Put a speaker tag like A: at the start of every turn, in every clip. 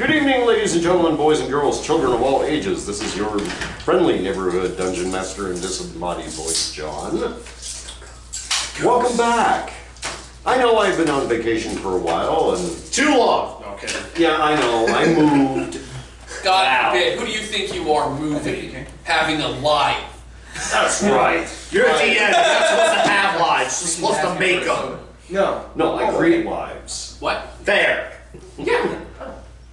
A: Good evening, ladies and gentlemen, boys and girls, children of all ages. This is your friendly neighborhood dungeon master in disembodied voice, John. Welcome back. I know I've been on vacation for a while and...
B: Too long! No, kidding.
A: Yeah, I know. I moved.
C: God forbid, who do you think you are moving? Having a life.
A: That's right.
B: You're a DM, you're not supposed to have lives, you're supposed to make them.
A: No, I create lives.
C: What?
B: There.
C: Yeah.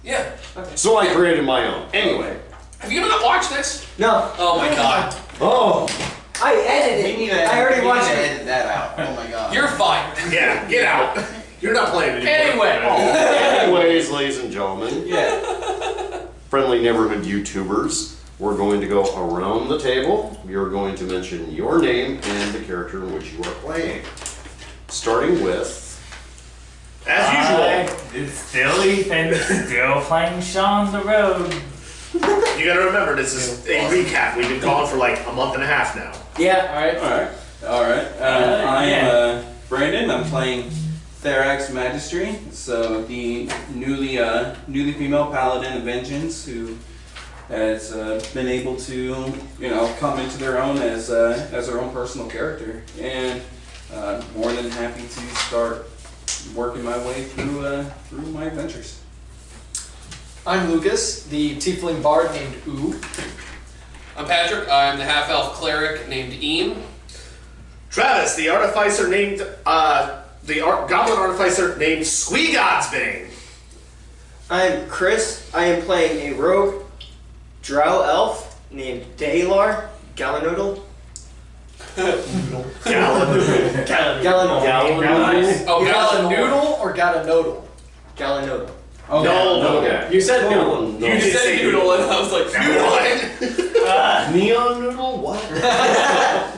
C: Yeah.
A: So I created my own. Anyway.
C: Have you not watched this?
D: No.
C: Oh my god.
A: Oh.
D: I edited it. I already watched it.
E: Edit that out. Oh my god.
C: You're fired.
B: Yeah, get out. You're not playing anymore.
C: Anyway.
A: Anyways, ladies and gentlemen.
D: Yeah.
A: Friendly neighborhood YouTubers. We're going to go around the table. You're going to mention your name and the character in which you are playing. Starting with...
B: As usual.
F: It's still Ethan, still playing Sean the Road.
B: You gotta remember, this is a recap. We've been calling for like a month and a half now.
D: Yeah.
E: Alright. I'm Brandon. I'm playing Therax Magistry, so the newly female paladin of vengeance who has been able to, come into their own as their own personal character, and more than happy to start working my way through my adventures.
G: I'm Lucas, the tiefling bard named Oo.
C: I'm Patrick. I'm the half-elf cleric named Eam.
B: Travis, the artificer named, goblin artificer named Squeegodsbane.
D: I'm Chris. I am playing a rogue drow elf named Dalar Galanoodle.
B: Gallon.
D: Galanoodle.
C: Oh,
G: You got a
C: God.
G: noodle or got a nodal?
D: Galanoodle.
B: No.
A: Okay.
G: You said noodle.
A: No.
C: You just said noodle and I was like,
B: What?
A: Neon noodle? What?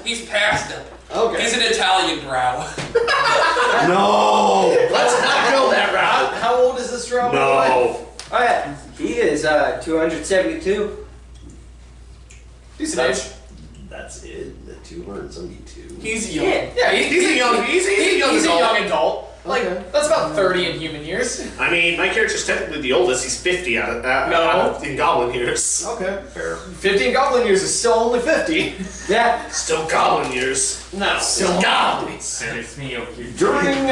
C: he's past him.
G: Okay.
C: He's an Italian drow.
A: No!
B: Let's not go that route.
G: How old is this drow?
B: No.
D: Oh yeah. He is 272.
G: Decent age.
A: That's it. The 272.
C: He's young.
G: Yeah,
B: He's a young adult.
G: Like, that's about 30 in human years.
B: I mean, my character's technically the oldest. He's 50 in goblin years.
G: Okay.
A: Fair.
G: 50 in goblin years is still only 50.
D: Yeah.
B: Still goblin years.
G: No.
B: Still goblins.
F: And it's me over here.
A: During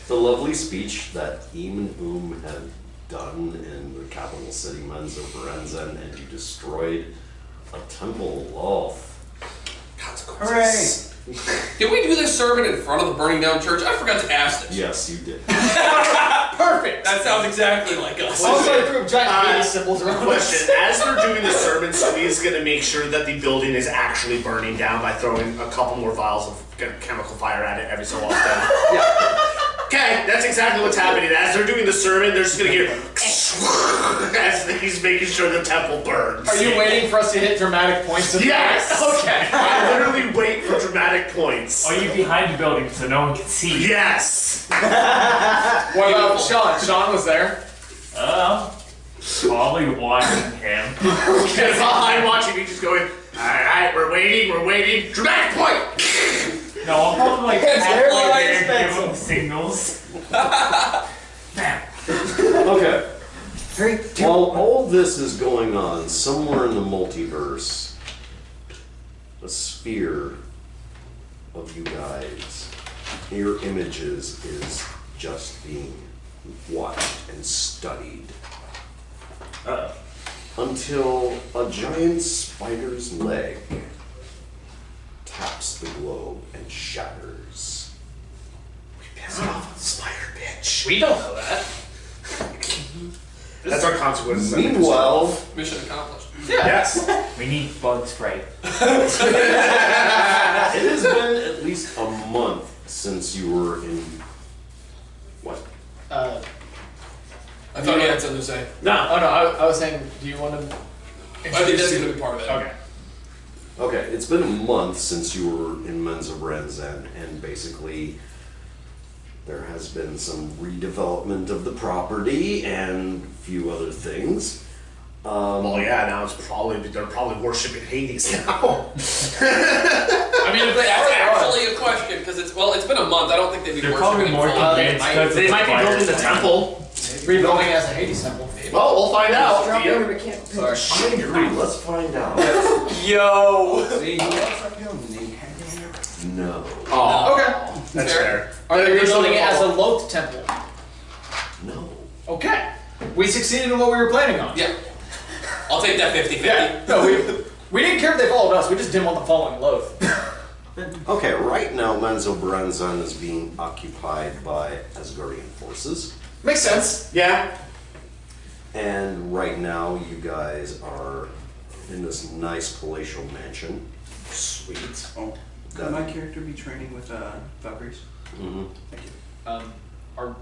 A: the lovely speech that Eam and Oom had done in the capital city Menzo Berenzen, and you destroyed a temple of
B: Consequences.
C: Did we do this sermon in front of the burning down church? I forgot to ask this.
A: Yes, you did.
C: Perfect. That sounds exactly like us.
G: Also, I threw giant baby symbols around.
B: Question: as they're doing the sermon, Squee's gonna make sure that the building is actually burning down by throwing a couple more vials of chemical fire at it every so often.
G: Yeah.
B: Okay, that's exactly what's happening. As they're doing the sermon, they're just gonna hear as he's making sure the temple burns.
G: Are you waiting for us to hit dramatic points?
B: Yes.
G: Okay.
B: I literally wait for dramatic points.
F: Are you behind the building so no one can see you?
B: Yes.
G: What about Sean? Sean was there.
F: Probably watching him.
B: Because I'm watching me just going, alright, we're waiting, dramatic point!
F: No, I'll probably like
G: Yes,
F: halfway
G: everybody
F: there and
G: expects
F: give him
G: him.
F: signals. Bam.
A: Okay.
D: Very.
A: While all this is going on, somewhere in the multiverse, a sphere of you guys, your images is just being watched and studied. Until a giant spider's leg taps the globe and shatters.
B: Piss off, spider bitch.
G: We don't know that.
B: That's our consequences.
A: Meanwhile,
C: Mission accomplished.
B: Yes.
F: We need bug spray.
A: it has been at least a month since you were in... What?
C: I thought you had something to say.
G: No. Oh no, I was saying, do you want to?
C: I think that's going to be part of it.
G: Okay.
A: Okay, it's been a month since you were in Menzo Berenzen, and basically there has been some redevelopment of the property and a few other things.
B: Well, yeah, now they're probably worshiping Hades now.
C: I mean, if that's actually a question because it's been a month. I don't think they'd be
F: They're
C: worshiping
F: probably more
C: it.
F: convinced because
B: They
F: it's
B: might be
F: fire
B: building the
F: style.
B: temple.
G: Rebuilding as a Hades temple.
C: Maybe.
B: Well, we'll find out.
D: Drop
B: Yeah.
D: over to camp.
E: Sorry.
A: I agree. Let's find out.
B: Yo.
E: See, who else I'm doing?
A: No.
B: Oh,
G: Okay.
B: that's fair.
G: Are you
B: There's
G: building
B: no
G: it as a
B: follow-
G: Loth temple?
A: No.
G: Okay. We succeeded in what we were planning on.
C: Yeah. I'll take that 50-50.
G: Yeah. No, we didn't care if they followed us. We just didn't want them following Loth.
A: Okay, right now Manzo Branzan is being occupied by Asgardian forces.
G: Makes sense.
B: Yeah.
A: And right now you guys are in this nice palatial mansion.
B: Sweet.
E: Oh, could my character be training with Valkyries?
A: Mhm.
E: Thank you.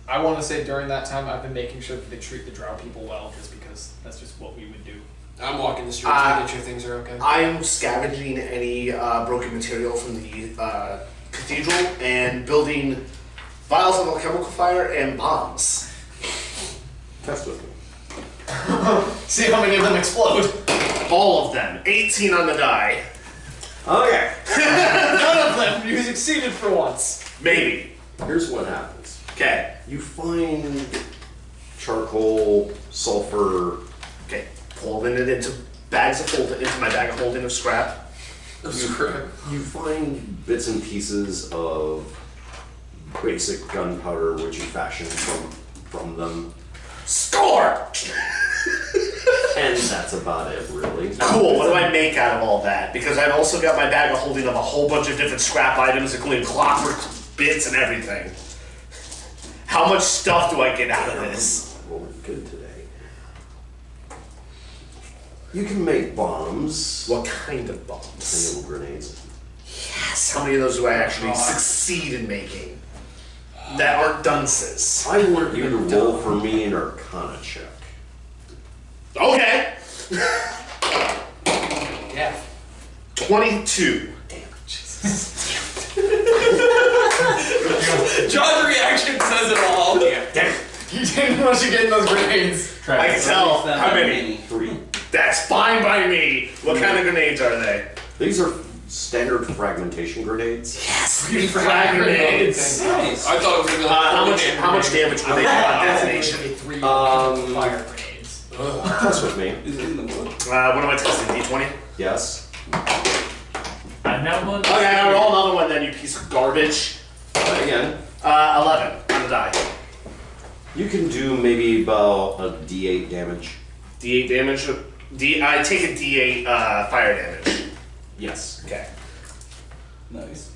G: I want to say during that time, I've been making sure that they treat the drow people well, just because that's just what we would do.
C: I'm walking the streets making sure things are okay.
B: I'm scavenging any broken material from the cathedral and building vials of alchemical fire and bombs.
A: Test with me.
G: See how many of them explode.
B: All of them. 18 on the die.
A: Okay.
G: None of them. You succeeded for once.
B: Maybe.
A: Here's what happens.
B: Okay.
A: You find charcoal, sulfur.
B: Okay. Pulling it into bags of holding, into my bag of holding of scrap.
A: You find bits and pieces of basic gunpowder which you fashion from them.
B: Score!
A: And that's about it, really.
B: Cool. What do I make out of all that? Because I've also got my bag of holding of a whole bunch of different scrap items, including clockwork bits and everything. How much stuff do I get out of this?
A: Well, we're good today. You can make bombs.
B: What kind of bombs?
A: Handle grenades.
B: Yes. How many of those do I actually succeed in making? That aren't dunces.
A: I want you to roll for me an Arcana check.
B: Okay.
C: Yeah.
B: 22.
C: John's reaction says it all.
A: Damn it.
G: You didn't want you getting those grenades.
B: I can tell.
E: That
B: How
E: might
B: many?
E: be
A: 3.
B: That's fine by me. What kind of grenades are they?
A: These are standard fragmentation grenades.
B: Yes, frag grenades.
E: Nice.
C: I thought it was gonna be like
B: How much damage would they do on detonation?
G: 3
A: Um,
G: fire grenades.
A: Test with me.
E: Is it in the book?
B: What am I testing? D20?
A: Yes.
F: I've never looked.
B: Okay, I'll roll another one then, you piece of garbage.
A: Try again.
B: 11 on the die.
A: You can do maybe about a D8 damage.
B: D8 damage. I take a D8 fire damage.
A: Yes.
B: Okay.
E: Nice.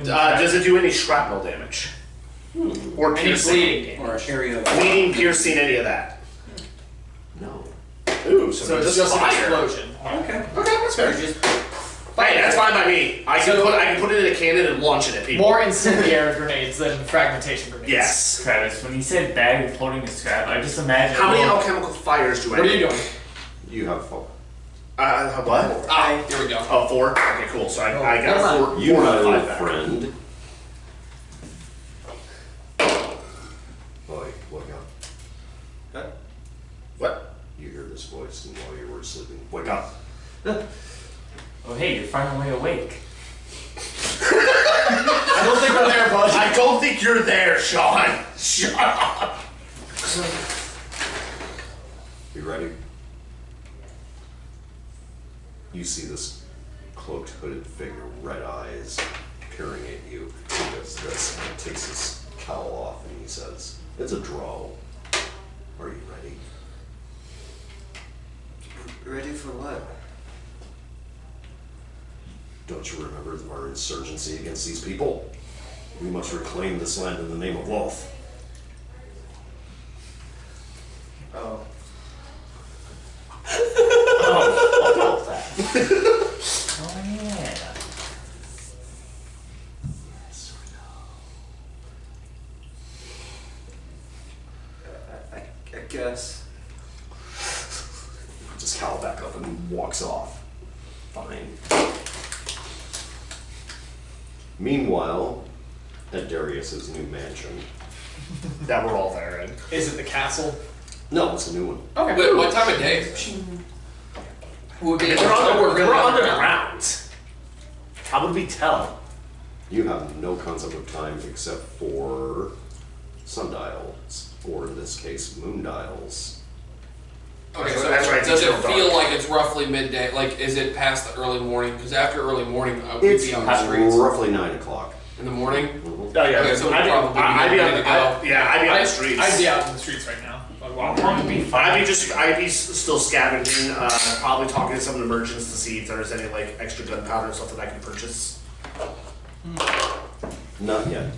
B: Does it do any shrapnel damage? Or
G: Any
B: piercing?
G: bleeding damage.
E: Or an area of
B: Bleeding, piercing, any of that?
A: No.
B: Ooh,
G: So it's
B: just
G: just an
B: fire.
G: explosion.
E: Okay.
B: Okay, that's fair. Hey, that's fine by me. I can put it in a cannon and launch it at people.
G: More incendiary grenades than fragmentation grenades.
B: Yes.
F: Travis, when you said bag of floating to scrap, I just imagine.
B: How many alchemical fires do I
G: What are
B: need?
G: you doing?
A: You have 4.
B: What?
C: Ah, here we go.
B: Oh, 4? Okay, cool. So I
G: never
B: got
G: mind.
B: 4
A: You
B: out of
A: know,
B: 5 back.
A: friend. Boy, wake up.
B: What?
A: You hear this voice and while you were sleeping. Wake up.
F: Oh, hey, you're finally awake.
G: I don't think we're there, bud.
B: I don't think you're there, Sean. Shut up.
A: You ready? You see this cloaked, hooded figure, red eyes, peering at you. He does this and takes his cowl off and he says, "It's a draw. Are you ready?"
D: Ready for what?
A: Don't you remember our insurgency against these people? We must reclaim this land in the name of Loth.
D: Oh.
F: Oh yeah.
D: I guess.
A: Just cowl back up and walks off. Fine. Meanwhile, at Darius's new mansion.
B: That we're all there in.
G: Is it the castle?
A: No, it's a new one.
G: Okay.
C: Wait, what time of day is it? Would be
B: We're underground. How would we tell?
A: You have no concept of time except for sundials. or in this case, moondials.
C: Okay,
B: So
C: so
B: that's right,
C: does
B: it's
C: it
B: still
C: feel
B: dark.
C: like it's roughly midday? Like, is it past the early morning? Because after early morning, we'd
A: It's
C: be on the streets.
A: roughly 9 o'clock.
C: In the morning?
A: Mhm.
B: Oh yeah,
C: Okay, so
B: I'd be,
C: probably be
B: I'd be on
C: ready
B: the,
C: to go.
B: I'd be on the streets.
G: I'd be out in the streets right now. Like, walking.
B: I'd be still scavenging, probably talking to some of the merchants to see if there's any like extra gunpowder and stuff that I can purchase.
A: Not yet.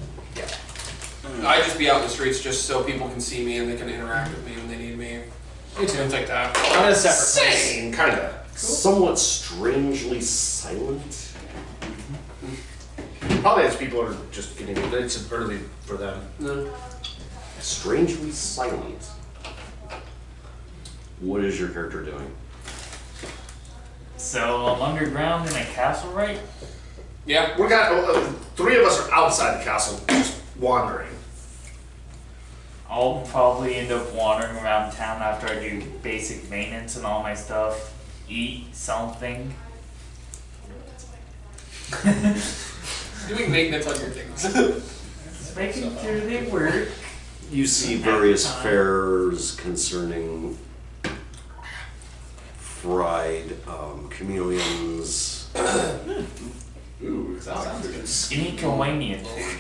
C: I'd just be out in the streets just so people can see me and they can interact with me when they need me.
G: Me too.
C: Things like that.
G: I'm in a separate place.
B: Same, kinda.
A: Somewhat strangely silent.
B: Probably as people are just getting it's early for them.
A: Strangely silent. What is your character doing?
F: So I'm underground in a castle, right?
C: Yeah.
B: We got 3 of us are outside the castle, just wandering.
F: I'll probably end up wandering around town after I do basic maintenance and all my stuff. Eat something.
C: Doing maintenance on your things.
F: Just making sure they work.
A: You see various fairs concerning fried chameleons.
G: Ooh, that sounds good.
F: Skinny Kalanian food.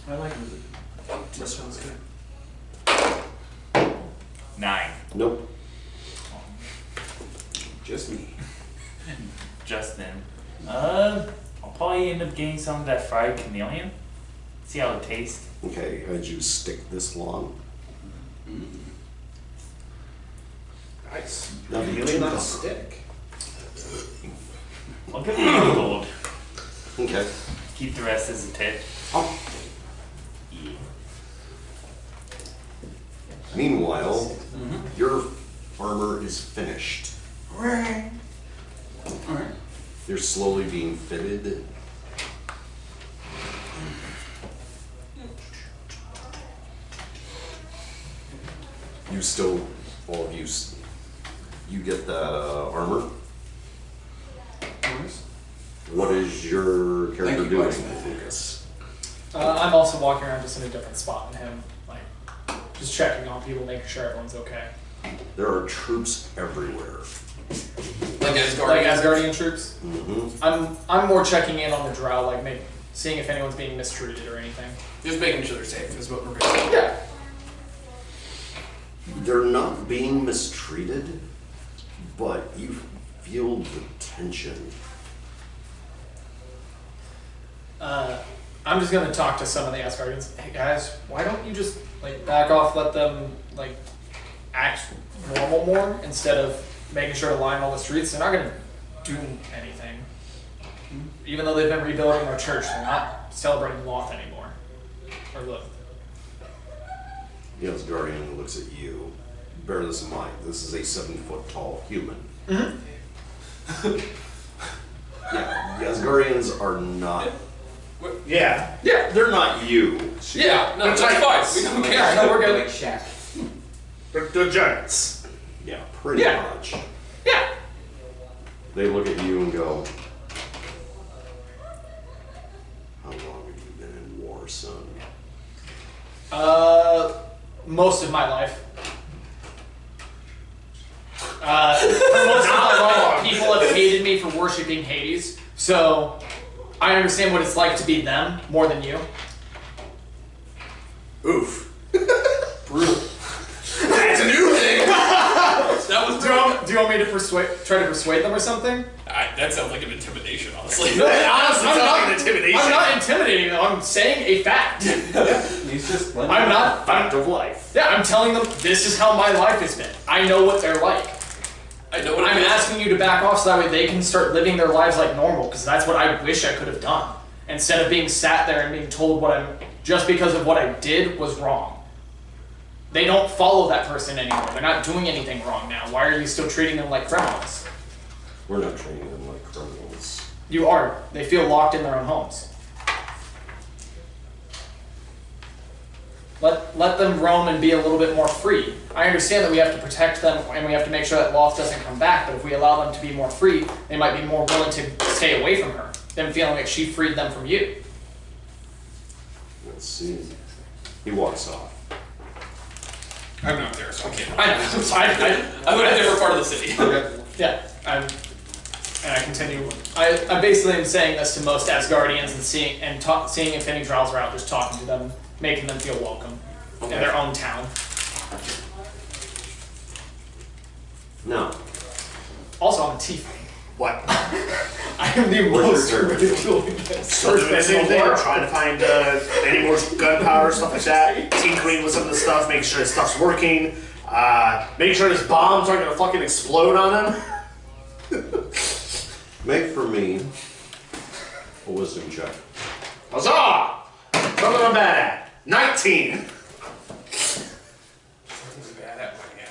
E: I like it.
B: This one's good.
F: 9.
A: Nope.
E: Just me.
F: Just then. I'll probably end up getting some of that fried chameleon. See how it tastes.
A: Okay, how'd you stick this long?
B: Nice.
A: That'd be
B: Really
A: too
B: not a
A: tough.
B: stick.
F: I'll give you the gold.
A: Okay.
F: Keep the rest as a tip.
A: Oh.
F: Yeah.
A: Meanwhile, your armor is finished.
E: Alright.
A: You're slowly being fitted. You still, all of you, you get the armor. What is your character
E: Thank you,
A: doing,
E: Blacksmith.
A: Lucas?
G: I'm also walking around just in a different spot than him, like just checking on people, making sure everyone's okay.
A: There are troops everywhere.
C: Like Asgardian.
G: Like Asgardian troops.
A: Mm-hmm.
G: I'm more checking in on the drow, like seeing if anyone's being mistreated or anything.
C: Just making sure they're safe is what we're doing.
G: Yeah.
A: They're not being mistreated, but you feel the tension.
G: I'm just gonna talk to some of the Asgardians. Hey guys, why don't you just like back off, let them like act normal more instead of making sure to line all the streets? They're not gonna do anything. Even though they've been rebuilding our church, they're not celebrating Loth anymore. Or Lilith.
A: The Asgardian looks at you. Bear this in mind. This is a 7-foot tall human. Yeah, the Asgardians are not.
B: Yeah.
G: Yeah.
A: They're not you.
C: Yeah, no,
B: It's
C: that's
B: like-
C: fine. We don't
G: Yeah,
C: care.
G: no, we're good.
E: Like Shaq.
B: They're giants.
A: Yeah, pretty
G: Yeah.
A: much.
G: Yeah.
A: They look at you and go, "How long have you been in war, son?"
G: Most of my life. For most of my life, people have hated me for worshiping Hades, so I understand what it's like to be them more than you.
B: Oof.
C: Brutal.
B: That's a new thing.
C: That was brutal.
G: Do you want me to try to persuade them or something?
C: That sounds like an intimidation, honestly.
B: It honestly
G: I'm
B: sounds
G: not-
B: like an intimidation.
G: I'm not intimidating them. I'm saying a fact.
E: He's just letting
G: I'm not.
A: Fact of life.
G: Yeah, I'm telling them this is how my life has been. I know what they're like.
C: I know what
G: I'm
C: it is.
G: asking you to back off so that way they can start living their lives like normal, because that's what I wish I could have done. Instead of being sat there and being told just because of what I did was wrong. They don't follow that person anymore. They're not doing anything wrong now. Why are you still treating them like criminals?
A: We're not treating them like criminals.
G: You are. They feel locked in their own homes. Let them roam and be a little bit more free. I understand that we have to protect them and we have to make sure that Loth doesn't come back, but if we allow them to be more free, they might be more willing to stay away from her, than feeling like she freed them from you.
A: Let's see. He walks off.
C: I'm not there, so I can't.
G: I know.
C: I'm in a different part of the city.
A: Okay.
G: Yeah, and I continue. I basically am saying this to most Asgardians and seeing if any trials are out, just talking to them, making them feel welcome in their own town.
A: Now,
G: Also, I'm a tiefling.
B: What?
G: I am the most
A: your turn?
G: ridiculous
B: Still doing the same thing. Trying to find any more gunpowder, stuff like that. Tinkering with some of the stuff, making sure his stuff's working. Making sure his bombs aren't gonna fucking explode on him.
A: make for me a wisdom check.
B: Huzzah! Something I'm bad at. 19.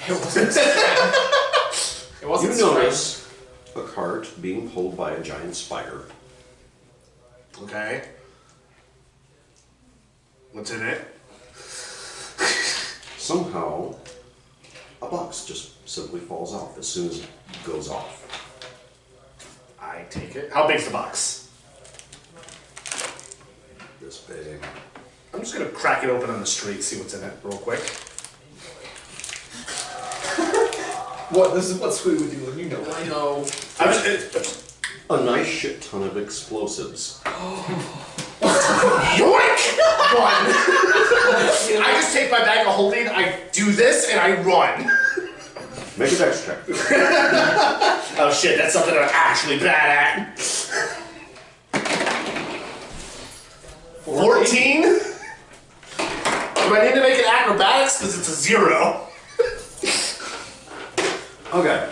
G: It wasn't. It wasn't.
A: You notice a cart being pulled by a giant spider.
B: Okay. What's in it?
A: Somehow, a box just simply falls off as soon as it goes off.
B: I take it. How big's the box?
A: This big.
B: I'm just gonna crack it open on the street, see what's in it real quick.
G: What? This is what Squid would do, and you know it.
C: I know.
B: I'm just,
A: A nice shit ton of explosives.
B: yoink! Run! I just take my bag of holding, I do this, and I run.
A: Make a dex check.
B: Oh shit, that's something I'm actually bad at. 14? Do I need to make it acrobatics? Because it's a 0.
A: Okay.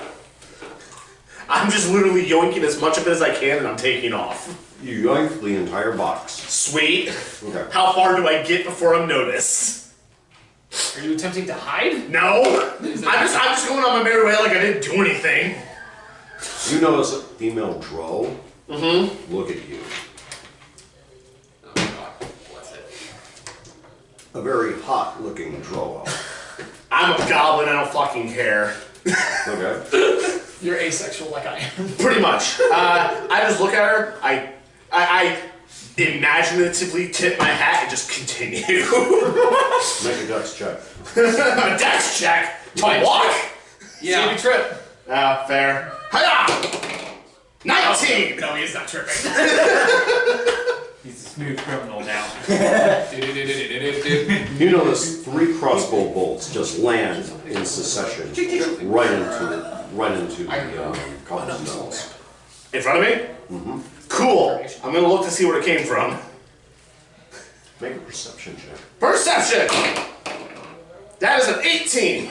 B: I'm just literally yoinking as much of it as I can and I'm taking off.
A: You yoink the entire box.
B: Sweet.
A: Okay.
B: How far do I get before I'm noticed?
G: Are you attempting to hide?
B: No. I'm just going on my merry way like I didn't do anything.
A: You notice a female drow look at you.
C: Oh god, what's it?
A: A very hot looking drow.
B: I'm a goblin, I don't fucking care.
A: Okay.
G: You're asexual like I am.
B: Pretty much. I just look at her, I imaginatively tip my hat and just continue.
A: Make a dex check.
B: A dex check. To walk?
C: Yeah.
G: Baby trip.
B: Fair. Hiya! 19!
G: No, he's not tripping.
F: He's a smooth criminal now.
A: You notice 3 crossbow bolts just land in succession right into the cobblestones.
B: In front of me? Mm-hmm. Cool. I'm gonna look to see where it came from.
A: Make a perception check.
B: Perception! That is an 18.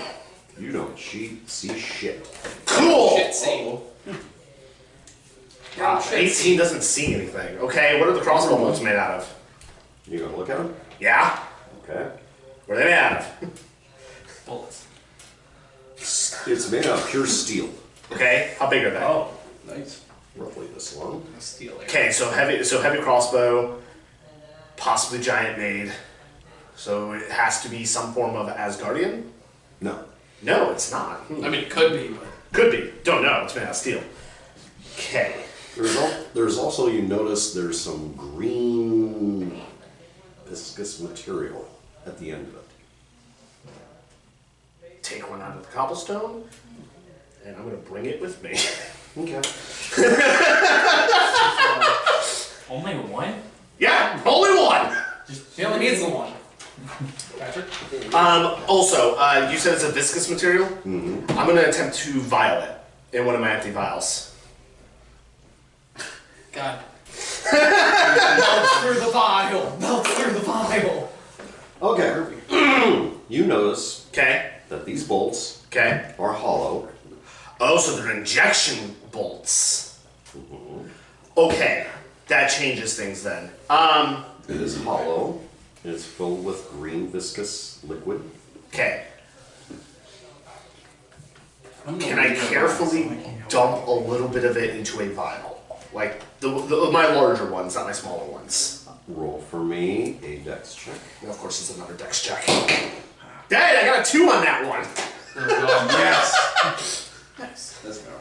A: You don't see shit.
B: Cool.
C: Shit scene.
B: Gosh, 18 doesn't see anything. Okay, what are the crossbow bolts made out of?
A: You gonna look at them?
B: Yeah?
A: Okay.
B: What are they made out of?
C: Bullets.
A: It's made out of pure steel.
B: Okay, how big are they?
E: Oh, nice.
A: Roughly this long.
G: Steal it.
B: Okay, so heavy crossbow, possibly giant made. So it has to be some form of Asgardian?
A: No.
B: No, it's not.
C: I mean, it could be, but
B: Could be. Don't know. It's made out of steel. Okay.
A: There's also, you notice there's some green viscous material at the end of it.
B: Take one out of the cobblestone, and I'm gonna bring it with me.
A: Okay.
F: Only one?
B: Yeah, only one.
G: He only needs the one. Patrick?
B: Also, you said it's a viscous material.
A: Mm-hmm.
B: I'm gonna attempt to vial it in one of my empty vials.
C: God.
G: Melt through the vial. Melt through the vial.
A: Okay. You notice
B: Okay.
A: that these bolts
B: Okay.
A: are hollow.
B: Oh, so they're injection bolts. Okay, that changes things then.
A: It is hollow. And it's filled with green viscous liquid.
B: Okay. Can I carefully dump a little bit of it into a vial? Like my larger ones, not my smaller ones.
A: Roll for me a dex check.
B: And of course, it's another dex check. Dang, I got a 2 on that one.
E: Yes. Nice. That's good.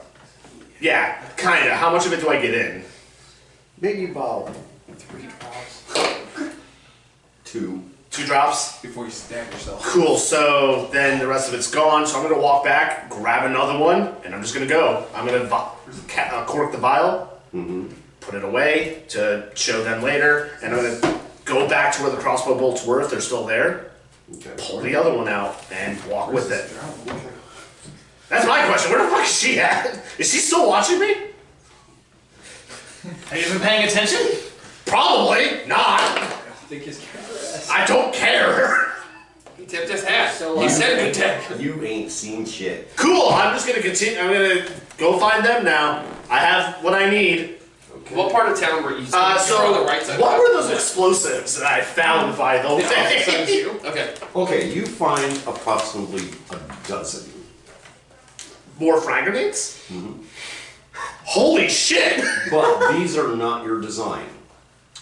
B: Yeah, kinda. How much of it do I get in?
A: Maybe about 3 drops. 2.
B: 2 drops.
E: Before you stab yourself.
B: Cool, so then the rest of it's gone, so I'm gonna walk back, grab another one, and I'm just gonna go. I'm gonna cork the vial, put it away to show them later, and I'm gonna go back to where the crossbow bolts were if they're still there, pull the other one out, and walk with it. That's my question, where the fuck is she at? Is she still watching me?
G: Have you been paying attention?
B: Probably not. I don't care.
C: He tipped his hat.
D: So,
C: He said good day.
A: You ain't seen shit.
B: Cool, I'm just gonna continue, I'm gonna go find them now. I have what I need.
C: What part of town were you?
B: So,
C: on the right side.
B: what were those explosives that I found by the
C: The opposite side
B: way?
C: is you? Okay.
A: Okay, you find approximately a dozen.
B: More frag grenades? Holy shit!
A: But these are not your design.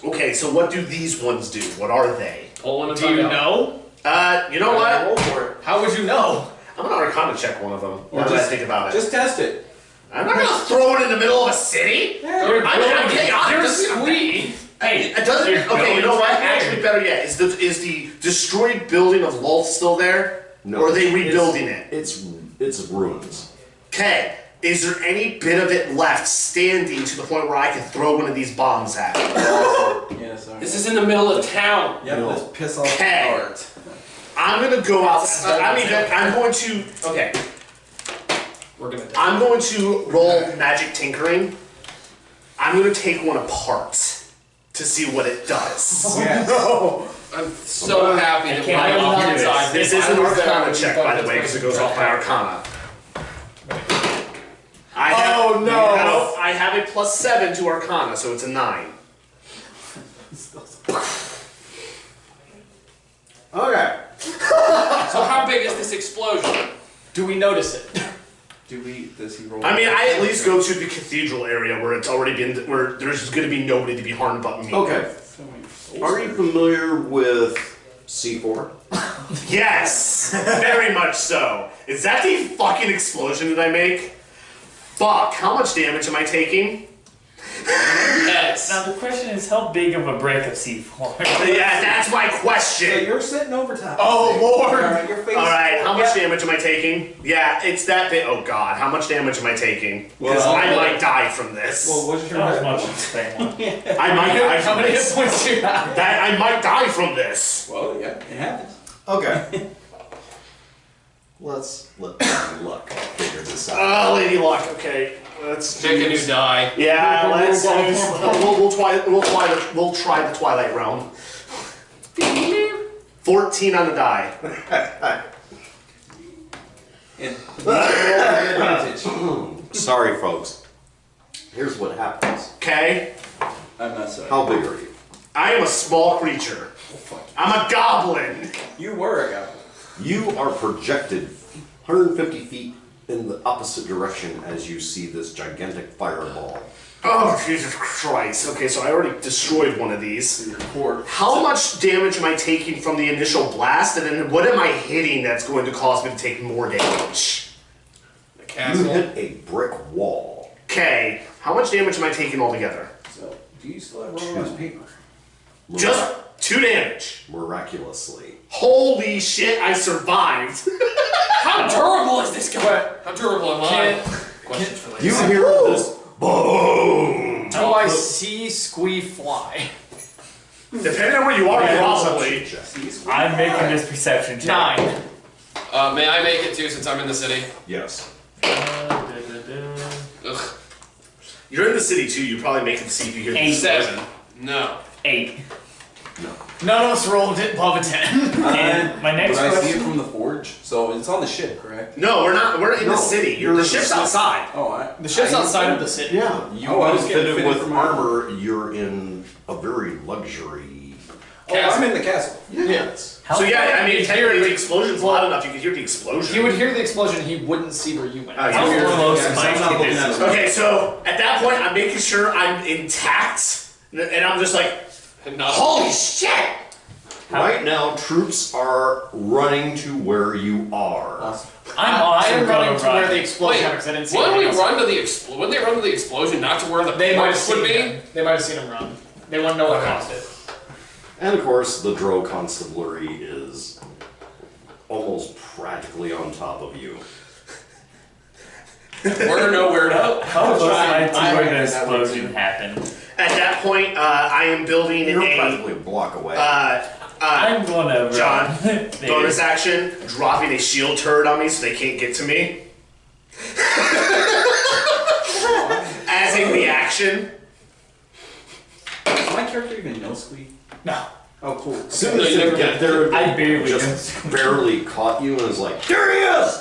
B: Okay, so what do these ones do? What are they?
C: Pull one and
G: Do you
C: find out.
G: know?
B: You know what?
E: Roll for it.
G: How would you know?
B: I'm gonna Arcana check one of them.
E: Or
B: Now that I
E: just-
B: think about it.
E: Just test it.
B: I'm not gonna throw it in the middle of a city!
G: You're
B: I'm chaotic.
G: You're
B: Doesn't-
G: sweet. Hey,
B: It doesn't.
G: there's
B: Okay, you know what?
G: infrared.
B: Actually, better yet, is the destroyed building of Lolth still there?
A: No.
B: Or are they rebuilding it?
A: It's ruins.
B: Okay. Is there any bit of it left standing to the point where I can throw one of these bombs at it?
E: Yeah, sorry.
C: This is in the middle of town.
E: Yep,
A: No.
E: let's piss off the
B: Okay.
E: art.
B: I'm gonna go outside. I'm going to. Okay.
C: We're gonna die.
B: I'm going to roll magic tinkering. I'm going to take one apart to see what it does.
E: Yes.
C: I'm so happy that we're
G: can't
C: on the
G: believe
C: inside.
B: This is an Arcana check, by the way, because it goes off my Arcana.
G: Oh, no.
B: I have a +7 to Arcana, so it's a 9.
A: Okay.
C: So how big is this explosion?
G: Do we notice it?
E: Does he roll?
B: I mean, I at least go to the cathedral area where it's already been, where there's going to be nobody to be harmed but me.
A: Okay. Are you familiar with C4?
B: Yes, very much so. Is that the fucking explosion that I make? Fuck, how much damage am I taking?
C: Yes.
F: Now the question is, how big of a break of C4?
B: Yeah, that's my
E: So
B: question.
E: you're sitting over top.
B: Oh, Lord.
E: Alright, your face.
B: Alright, how much damage am I taking? Yeah, it's that bit. Oh god, how much damage am I taking? Because
E: Well,
B: I might die from this.
E: Well, what's your
F: Not as
E: hit
F: much
E: points?
F: as the same one.
B: I might die
G: How
B: from
G: many hit
B: this.
G: points do you have?
B: That I might die from this.
E: Well, yeah, it happens.
A: Okay. Let's let Lady Luck figure this out.
B: Lady Luck. Okay, let's
C: Pick a new
B: use-
C: die.
B: Yeah, let's use. We'll try the Twilight Realm. 14 on the die.
E: And advantage.
A: Sorry, folks. Here's what happens.
B: Okay,
E: I'm not sorry.
A: How big are you?
B: I am a small creature. I'm a goblin.
E: You were a goblin.
A: You are projected 150 feet in the opposite direction as you see this gigantic fireball.
B: Oh, Jesus Christ. Okay, so I already destroyed one of these.
E: Your core.
B: How much damage am I taking from the initial blast, and then what am I hitting that's going to cause me to take more damage?
C: The
A: You
C: castle.
A: hit a brick wall.
B: Okay, how much damage am I taking altogether?
E: So, do you still have roll paper?
B: Just 2 damage.
A: Miraculously.
B: Holy shit, I survived.
C: How durable is this guy? How durable am I? Questions for later.
A: You hear this boom.
G: Do I see Squee fly?
B: Depending on where you are, probably.
F: I'm making this perception check.
G: 9.
C: May I make it too since I'm in the city?
A: Yes.
C: Ugh.
B: You're in the city too, you probably make it see if you hear the
C: 7. No.
F: 8.
G: None of us rolled it above a 10.
F: And my next
E: But I see it
F: question.
E: from the forge, so it's on the ship, correct?
B: No, we're not. We're in the
A: No,
B: city.
A: you're
B: The
A: in the
B: ship's
A: city.
B: outside.
E: Oh,
G: The ship's outside of the city.
A: Yeah. You
E: Oh, I was getting
A: outfitted
E: fitted
A: with
E: for my
A: armor. You're in a very luxury.
E: Oh, I'm in the castle.
A: Yes.
F: How
B: So yeah,
F: far-
B: I mean, technically the explosion's loud enough. You could hear the explosion.
G: He would hear the explosion, he wouldn't see where you went.
B: Oh,
F: How
B: you hear-
F: close
E: Yeah,
F: am
E: so I'm not
F: I
E: looking
F: to
E: at
F: this?
E: it.
B: Okay, so at that point, I'm making sure I'm intact, and I'm just like,
C: And not
B: holy shit!
A: Right now, troops are running to where you are.
E: Awesome.
G: I
F: also
G: am running to
F: gonna
G: where
F: run.
G: the explosion
C: Wait,
G: happened because I didn't see
C: when we
G: anything else.
C: run to the when they run to the explosion, not to where the
G: They might have
C: corpse would
G: seen
C: be.
G: him. They might have seen him run. They want to know what caused it.
A: And of course, the Drow Constabulary is almost practically on top of you.
C: We're nowhere to help.
F: How close am I to
B: I
F: where the
B: recognize that one
F: explosion
B: too.
F: happened?
B: At that point, I am building
A: You're
B: a
A: practically a block away.
F: I'm gonna run.
B: John,
F: There.
B: bonus action, dropping a shield turret on me so they can't get to me. As a reaction.
E: Does my character even know Squeak?
G: No.
E: Oh, cool.
A: As soon
C: No,
A: as
C: you
A: they
C: never
A: get there,
F: I barely
A: just
F: know.
A: barely caught you and was like, there he is!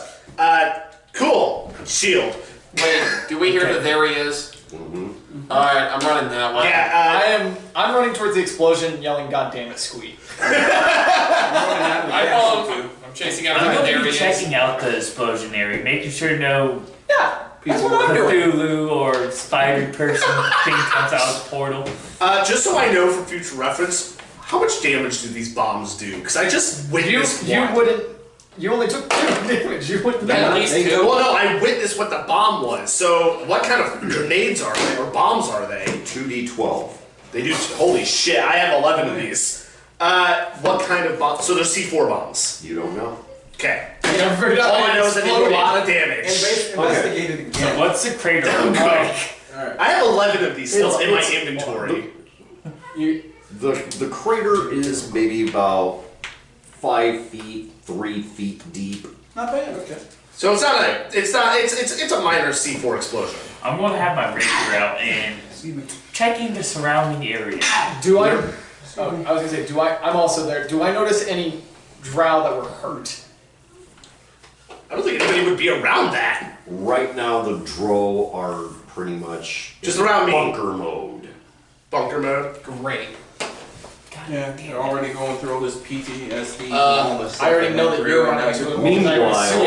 B: Cool. Shield.
C: Wait, do we hear that there he is?
A: Mm-hmm.
C: Alright, I'm running that one.
B: Yeah,
G: I'm running towards the explosion, yelling, "God damn it, Squeak!"
C: I follow him. I'm chasing after
F: I'm
C: him.
F: gonna
C: There
F: be
C: he is.
F: checking out the explosion area, making sure no
G: Yeah. That's what I'm doing.
F: Cthulhu or spider person thing comes out of the portal.
B: just so I know for future reference, how much damage do these bombs do? Because I just witnessed
G: You
B: one.
G: wouldn't. You only took 2 damage. You wouldn't.
C: At least two.
B: Well, no, I witnessed what the bomb was. So, what kind of grenades are they, or bombs are they?
A: 2d12.
B: They do. Holy shit! I have 11 of these. What kind of bomb? So there's C4 bombs.
A: You don't know.
B: Okay.
G: You never figured out
B: All
G: how
B: I
G: it
B: know is that they do a
G: exploded.
B: lot of damage.
E: Investigate it
F: So
E: again.
F: what's the crater
B: I'm
F: look
B: good.
F: like?
B: I have 11 of these still in my
A: It's-
B: inventory.
A: The crater is maybe about 5 feet, 3 feet deep.
E: Not bad, okay.
B: So it's a minor C4 explosion.
F: I'm gonna have my rapier out and checking the surrounding area.
G: Do I? Oh, I was gonna say, do I? I'm also there. Do I notice any drow that were hurt?
B: I don't think anybody would be around that.
A: Right now, the Drow are pretty much
B: Just
A: in
B: around me.
A: bunker mode.
B: Bunker mode.
C: Great.
E: Yeah, they're already going through all this PTSD and all this stuff.
G: I already know that you're
E: running
G: running to it.
A: Meanwhile-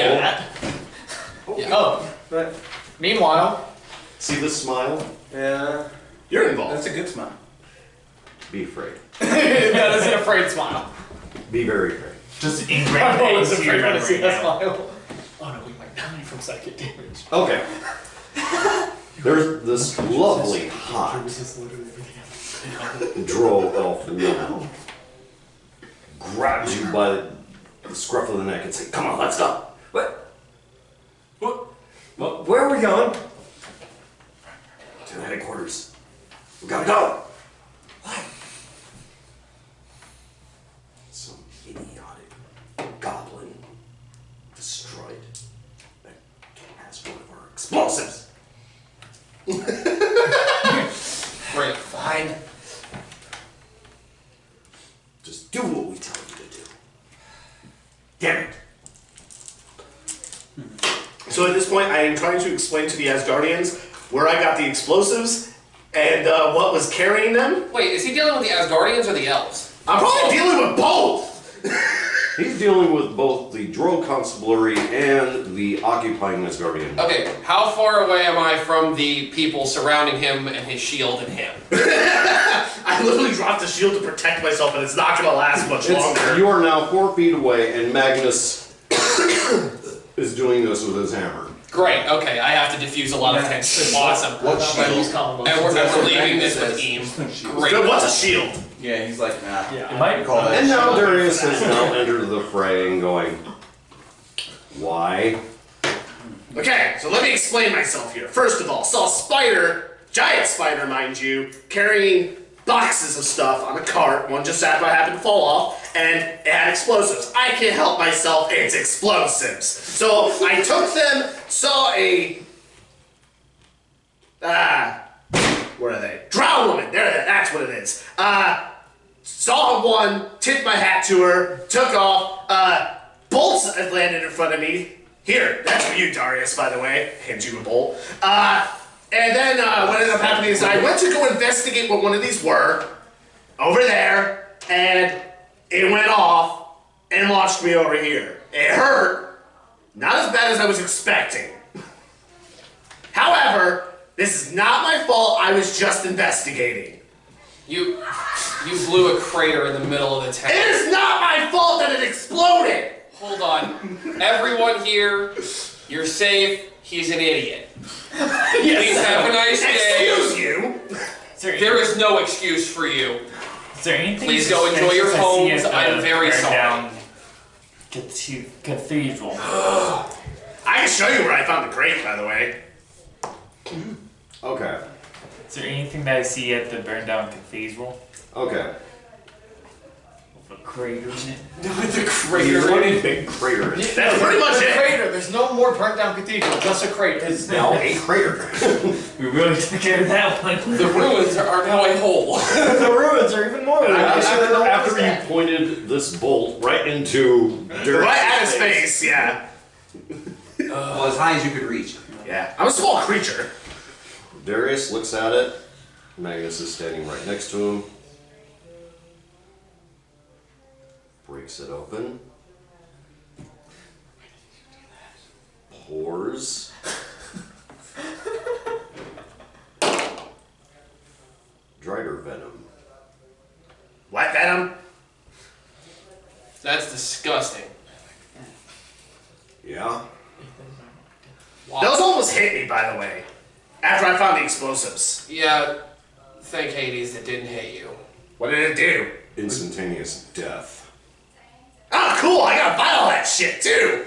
C: Yeah.
G: Oh, but meanwhile,
A: See this smile?
D: Yeah.
B: You're involved.
E: That's a good smile.
A: Be afraid.
G: that is an afraid smile.
A: Be very afraid.
F: Just
G: I'm
F: ingrained
G: always
F: into your
G: afraid when I
F: memory
G: see that
F: now.
G: smile. Oh no, we might die from psychic damage.
A: Okay. There's this lovely, hot Drow elf woman grabs you by the scruff of the neck and says, "Come on, let's go."
D: What? Where are we going?
A: To the headquarters. We gotta go. What? Some idiotic goblin destroyed that has one of our explosives.
C: Great.
D: Fine.
A: Just do what we tell you to do. Damn it.
B: So at this point, I am trying to explain to the Asgardians where I got the explosives and what was carrying them.
C: Wait, is he dealing with the Asgardians or the elves?
B: I'm probably dealing with both.
A: He's dealing with both the Drow Constabulary and the occupying Asgardian.
C: Okay, how far away am I from the people surrounding him and his shield and him?
B: I literally dropped the shield to protect myself, and it's not going to last much longer.
A: You are now 4 feet away, and Magnus is doing this with his hammer.
C: Great, okay, I have to diffuse a lot of tension. Awesome.
E: What
C: And we're leaving this with Eam. Great.
B: So what's a shield?
E: Yeah, he's like, nah.
F: It might
E: Call that
A: And now
E: shield.
A: Darius has now entered the fray and going, why?
B: Okay, so let me explain myself here. First of all, saw a spider, giant spider, mind you, carrying boxes of stuff on a cart. One just happened to fall off, and it had explosives. I can't help myself, it's explosives. So I took them, saw a... where are they? Drow woman, that's what it is. Saw one, tipped my hat to her, took off, bolts had landed in front of me. Here, that's for you, Darius, by the way. Hand you a bolt. And then what ended up happening is I went to go investigate what one of these were, over there, and it went off and launched me over here. It hurt, not as bad as I was expecting. However, this is not my fault, I was just investigating.
C: You blew a crater in the middle of the
B: It
C: town.
B: is not my fault that it exploded!
C: Hold on. Everyone here, you're safe. He's an idiot. Please have a nice day.
B: Excuse you?
C: There is no excuse for you.
F: Is there anything
C: Please go enjoy your
F: suspicious I see
C: homes.
F: at the
C: I'm very
F: burned
C: sorry.
F: down cathedral?
B: I can show you where I found the crate, by the way.
A: Okay.
F: Is there anything that I see at the burned down cathedral?
A: Okay.
F: With a crater in it?
C: With the
A: There's
C: crater
A: one
C: in it.
A: big crater.
B: That's pretty much
G: The
B: it.
G: crater. There's no more burnt down cathedral. Just a crater.
A: It's now a crater.
F: We really took care of that one.
C: The ruins are now a hole.
D: The ruins are even more.
A: After you pointed this bolt right into Darius'
B: Right at his face, yeah.
E: Well, as high as you could reach.
B: Yeah. I'm a small creature.
A: Darius looks at it. Magnus is standing right next to him. Breaks it open. Pours. Drider venom.
B: What venom?
C: That's disgusting.
A: Yeah?
B: Those almost hit me, by the way. After I found the explosives.
C: Yeah, thank Hades it didn't hit you.
B: What did it do?
A: Instantaneous death.
B: Oh, cool! I got a vial of that shit, too!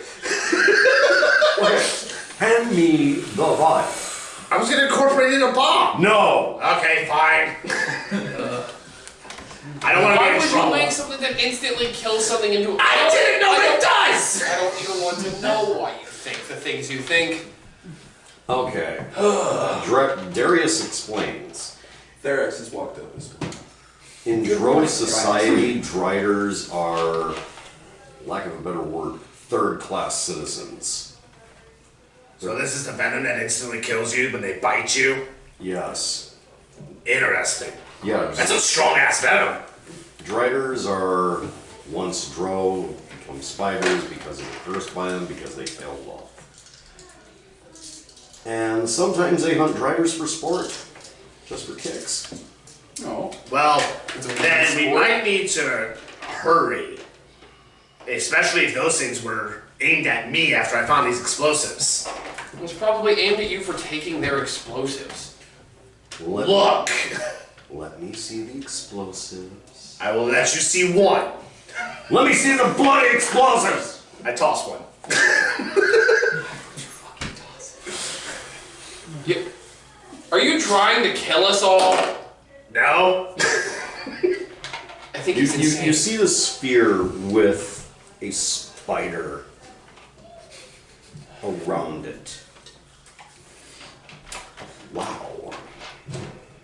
A: Hand me the vial.
B: I was gonna incorporate it in a bomb!
A: No!
B: Okay, fine. I don't wanna
C: Why
B: get in
C: would
B: trouble.
C: you make something that instantly kills something into
B: I didn't know it does!
C: I don't even want to know why you think the things you think.
A: Okay. Darius explains.
E: Therex has walked up this way.
A: In drone society, Driders are, lack of a better word, third-class citizens.
B: So this is the venom that instantly kills you when they bite you?
A: Yes.
B: Interesting.
A: Yes.
B: That's a strong-ass venom.
A: Driders are once drow, become spiders because they were cursed by them, because they failed law. And sometimes they hunt Driders for sport, just for kicks.
E: Oh.
B: Well, then we might need to hurry. Especially if those things were aimed at me after I found these explosives.
C: It was probably aimed at you for taking their explosives.
B: Look!
A: Let me see the explosives.
B: I will let you see one.
A: Let me see the bloody explosives!
B: I tossed one.
C: Are you trying to kill us all?
B: No?
C: I think he's insane.
A: You see the sphere with a spider around it. Wow.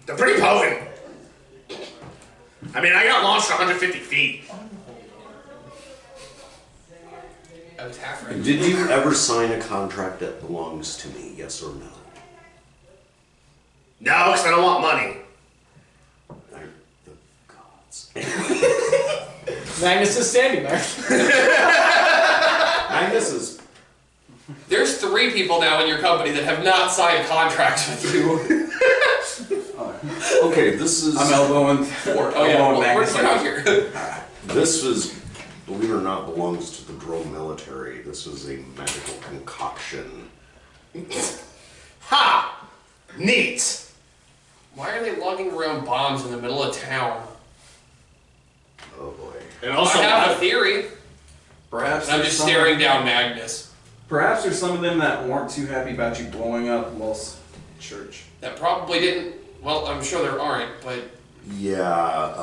B: They're pretty potent. I mean, I got launched 150 feet.
C: I was half right.
A: Did you ever sign a contract that belongs to me, yes or no?
B: No, because I don't want money.
A: The gods.
G: Magnus is standing there.
A: Magnus is...
C: There's 3 people now in your company that have not signed contracts with you.
A: Okay, this is...
E: I'm elbowing.
C: Oh yeah, well, we're out here.
A: This was, believe it or not, belongs to the drone military. This was a magical concoction.
B: Ha! Neat.
C: Why are they lugging around bombs in the middle of town?
A: Oh boy.
B: And
C: I
B: also,
C: have a theory.
E: Perhaps
C: And I'm
E: there's
C: just
E: some-
C: staring down Magnus.
E: Perhaps there's some of them that weren't too happy about you blowing up Los Church.
C: That probably didn't. Well, I'm sure there aren't, but
A: Yeah,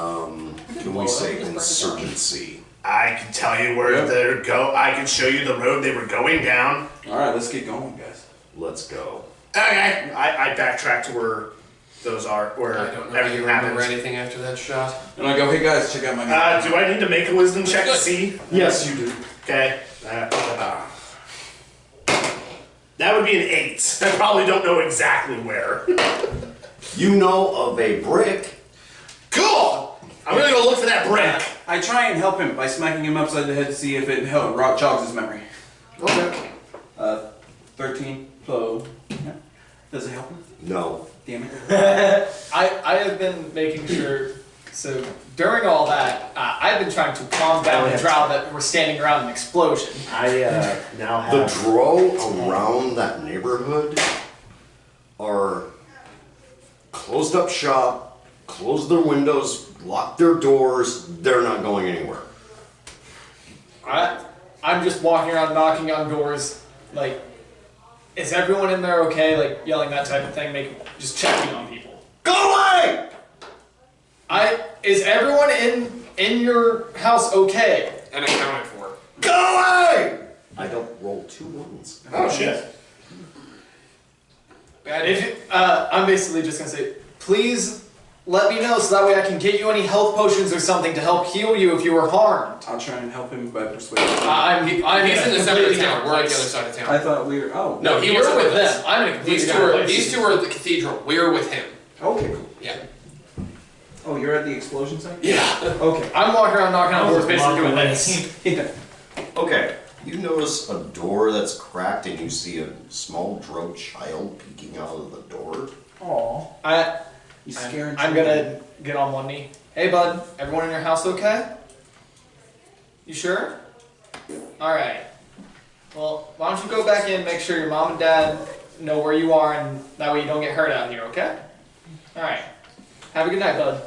A: can we say insurgency?
B: I can tell you where they're go. I can show you the road they were going down.
E: All right, let's get going, guys.
A: Let's go.
B: Okay. I backtrack to where those are, where
C: I don't know if
B: everything
C: you remember
B: happens.
C: anything after that shot.
E: And I go, hey guys, check out my.
B: Do I need to make a wisdom check to
C: Good.
B: see?
A: Yes, you do.
B: Okay. That would be an 8. I probably don't know exactly where.
A: You know of a brick.
B: Cool! I'm gonna go look for that brick.
E: I try and help him by smacking him upside the head to see if it jogs his memory.
A: Okay.
E: 13. So, yeah. Does it help him?
A: No.
E: Damn it.
G: I have been making sure. So during all that, I've been trying to calm down the drow that were standing around an explosion.
B: I now
A: The
B: have.
A: drow around that neighborhood are closed up shop close their windows, lock their doors. They're not going anywhere.
G: I'm just walking around knocking on doors, like, is everyone in there okay? Like yelling that type of thing, just checking on people.
A: Go away!
G: Is everyone in your house okay?
C: And accounted for.
A: Go away! I don't roll 2 ones.
B: Oh shit.
G: I'm basically just gonna say, please let me know so that way I can get you any health potions or something to help heal you if you were harmed.
E: I'll try and help him by persuasion.
G: I'm
C: He's
G: in
C: in
G: a
C: the separate
G: completely
C: town.
G: different
C: We're on the
G: place.
C: other side of town.
E: I thought we were. Oh.
C: No, he
G: You're
C: wasn't
G: with
C: us.
G: them. I'm in a completely
C: These two
G: different
C: are
G: place.
C: these two are at the cathedral. We're with him.
E: Okay. Cool.
C: Yeah.
E: Oh, you're at the explosion site.
C: Yeah.
E: Okay.
G: I'm walking around knocking on doors, basically doing
F: Mark
G: this.
E: Yeah.
A: Okay. You notice a door that's cracked and you see a small drunk child peeking out of the door.
F: Aw.
E: He's scaring.
G: I'm gonna get on one knee. Hey, bud. Everyone in your house okay? You sure? All right. Well, why don't you go back in, make sure your mom and dad know where you are, and that way you don't get hurt out here, okay? All right. Have a good night, bud.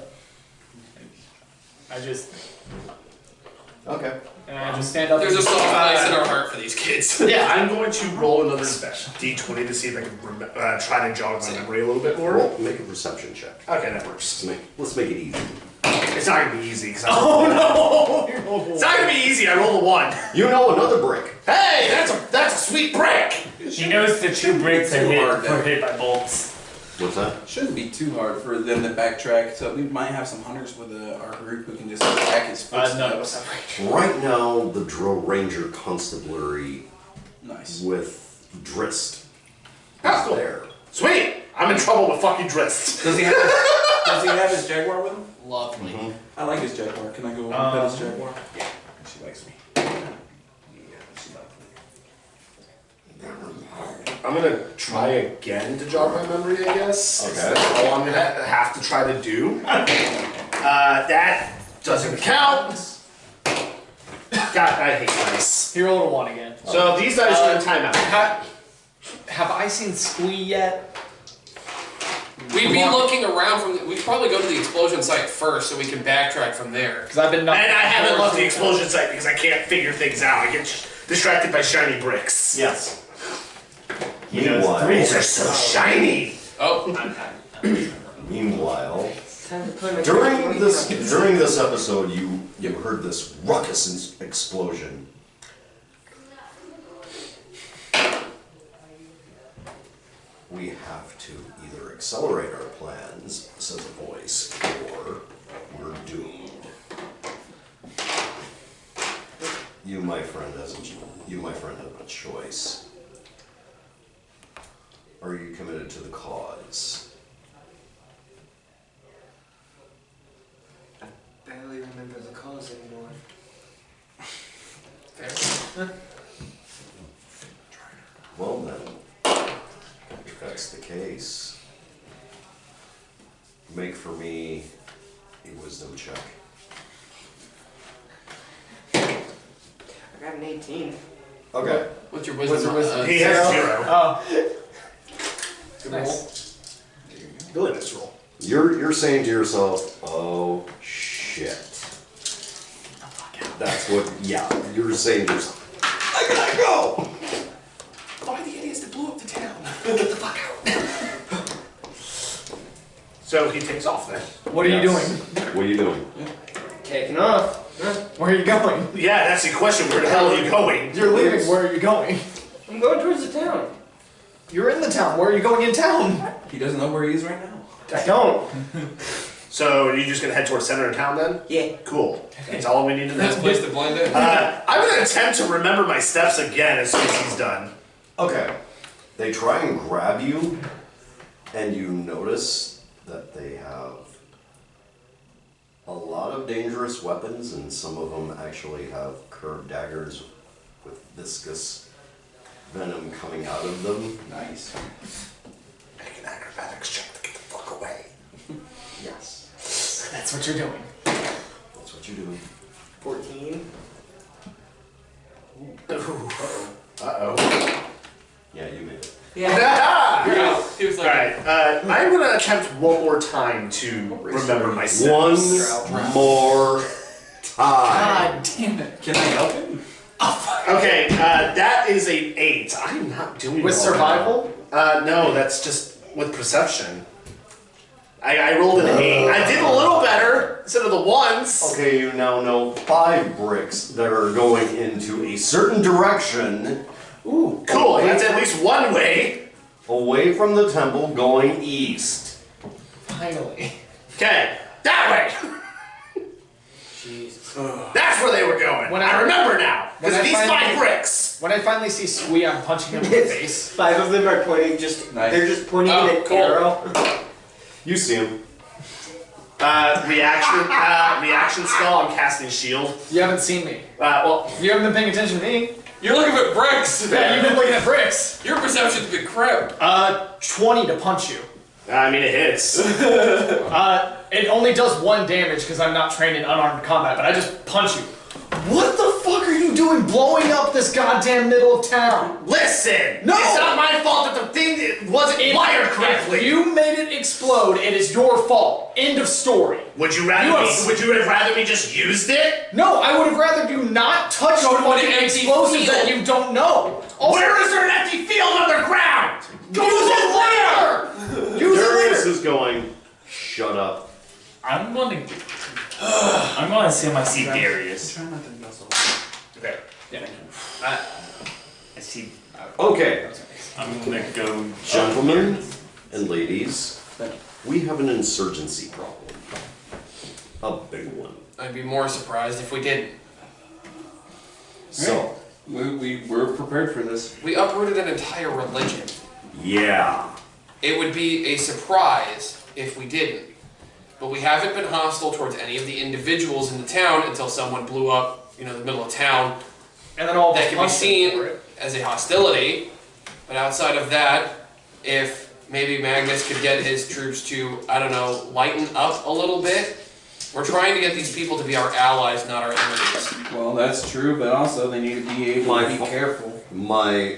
A: Okay.
G: And I just stand up.
C: There's a
G: and-
C: soft place in our heart for these kids.
G: Yeah.
B: I'm going to roll another d20 to see if I can try to jog my memory a little bit more.
A: Roll, make a perception check.
B: Okay, that works.
A: Let's make it easy.
B: It's not gonna be easy. Oh no! It's not gonna be easy. I rolled a 1.
A: You know another brick.
B: Hey, that's a sweet brick.
F: He knows the 2 bricks are
E: Too hard,
F: hit by bolts.
A: What's that?
E: Shouldn't be too hard for them to backtrack. So we might have some hunters with our group who can just track his footsteps.
G: none of us have.
A: Right now, the Drill Ranger Constabulary
E: Nice.
A: with Drist
B: Ah,
A: is there.
B: Sweet. I'm in trouble with fucking Drist.
E: Does he have? Does he have his jaguar with him?
G: Lovely.
E: I like his jaguar. Can I go pet his jaguar? Yeah, she likes me. Yeah, she likes me.
B: I'm gonna try again to jog my memory, I guess.
A: Okay.
B: That's all I'm gonna have to try to do. That doesn't count. God, I hate dice.
G: He rolled a 1 again.
B: So these dice are in timeout.
G: Have I seen Squee yet?
C: We'd be looking around from. We'd probably go to the explosion site first, so we can backtrack from there.
G: Because I've been
B: And
G: knocking
B: I haven't
G: doors
B: left the
G: and-
B: explosion site because I can't figure things out. I get distracted by shiny bricks.
A: Yes.
F: Meanwhile,
B: These are so shiny.
C: Oh,
A: Meanwhile,
D: Time to put him in
A: during
D: the-
A: this episode, you heard this ruckus explosion. We have to either accelerate our plans, says a voice, or we're doomed. You, my friend, have a choice. Are you committed to the cause?
D: Barely remember the cause anymore.
A: Well then, if that's the case, make for me a wisdom check.
D: I got an 18.
A: Okay.
C: what's your wisdom?
B: He has 0.
G: Oh.
C: Good
G: Nice.
B: Really nice roll.
A: You're saying to yourself, oh shit. That's what, yeah, you're saying to yourself, I gotta go!
C: Why the idiots that blew up the town? Get the fuck out.
B: So he takes off then.
G: What are you doing?
A: What are you doing?
D: Taking off.
G: Where are you going?
B: Yeah, that's the question. Where the hell are you going?
G: You're leaving. Where are you going?
D: I'm going towards the town.
G: You're in the town. Where are you going in town?
E: He doesn't know where he is right now.
D: I don't.
B: So are you just gonna head towards center of town then?
D: Yeah.
B: Cool. That's all we need to
C: Best
B: know.
C: place to blend in.
B: I'm gonna attempt to remember my steps again as soon as he's done.
A: Okay. They try and grab you, and you notice that they have a lot of dangerous weapons, and some of them actually have curved daggers with viscous venom coming out of them.
E: Nice.
B: Make an acrobatics check to get the fuck away.
A: Yes.
G: That's what you're doing.
A: That's what you're doing.
D: 14.
B: Uh-oh.
A: Yeah, you made it.
D: Yeah.
C: You're out. He was
B: All
C: like,
B: right. I'm gonna attempt one more time to remember my steps.
A: One more time.
F: God damn it.
E: Can I help him?
B: Okay, that is a 8. I'm not doing
G: With
B: well
G: survival?
B: now. No, that's just with perception. I rolled an 8. I did a little better instead of the ones.
A: Okay, you now know 5 bricks that are going into a certain direction.
B: Ooh, cool. That's at least one way.
A: Away from the temple, going east.
G: Finally.
B: Okay, that way.
D: Jesus.
B: That's where they were going.
G: When
B: I
G: I-
B: remember now. Because
G: when
B: of
G: I
B: these
G: finally-
B: 5 bricks.
G: When I finally see Squee, I'm punching him in the face.
D: 5 of them are pointing just.
E: Nice.
D: They're just pointing
C: Oh,
D: at an
C: cool.
D: arrow.
A: You see him.
B: Reaction spell. I'm casting shield.
G: You haven't seen me.
B: Well,
G: You haven't been paying attention to me.
C: you're looking at bricks.
G: Yeah, you've been looking at bricks.
C: Your perception's been crap.
G: 20 to punch you.
B: I mean it hits.
G: It only does 1 damage because I'm not trained in unarmed combat, but I just punch you. What the fuck are you doing blowing up this goddamn middle of town?
B: Listen.
G: No!
B: It's not my fault that the thing wasn't wired
G: If
B: correctly.
G: you made it explode, it is your fault. End of story.
B: Would you rather
G: You
B: me?
G: have-
B: Would you have rather me just used it?
G: No, I would have rather you not touch
C: Go to an
G: fucking
C: empty
G: explosives
C: field.
G: that you don't know. Also,
B: Where is there an empty field underground?
G: use it later! Use it
A: Darius
G: later!
A: is going, shut up.
F: I'm gonna assume I see Darius.
E: Try not to nuzzle.
B: There.
F: I see.
A: Okay,
F: I'm gonna go.
A: gentlemen and ladies, we have an insurgency problem. A big one.
C: I'd be more surprised if we didn't.
A: So,
E: We were prepared for this.
C: We uprooted an entire religion.
A: yeah.
C: It would be a surprise if we didn't. But we haven't been hostile towards any of the individuals in the town until someone blew up, the middle of town.
G: And then all
C: That
G: the
C: can be seen as a hostility. But outside of that, if maybe Magnus could get his troops to, lighten up a little bit. We're trying to get these people to be our allies, not our enemies.
E: Well, that's true, but also they need to be able to be
A: My-
E: careful.
A: My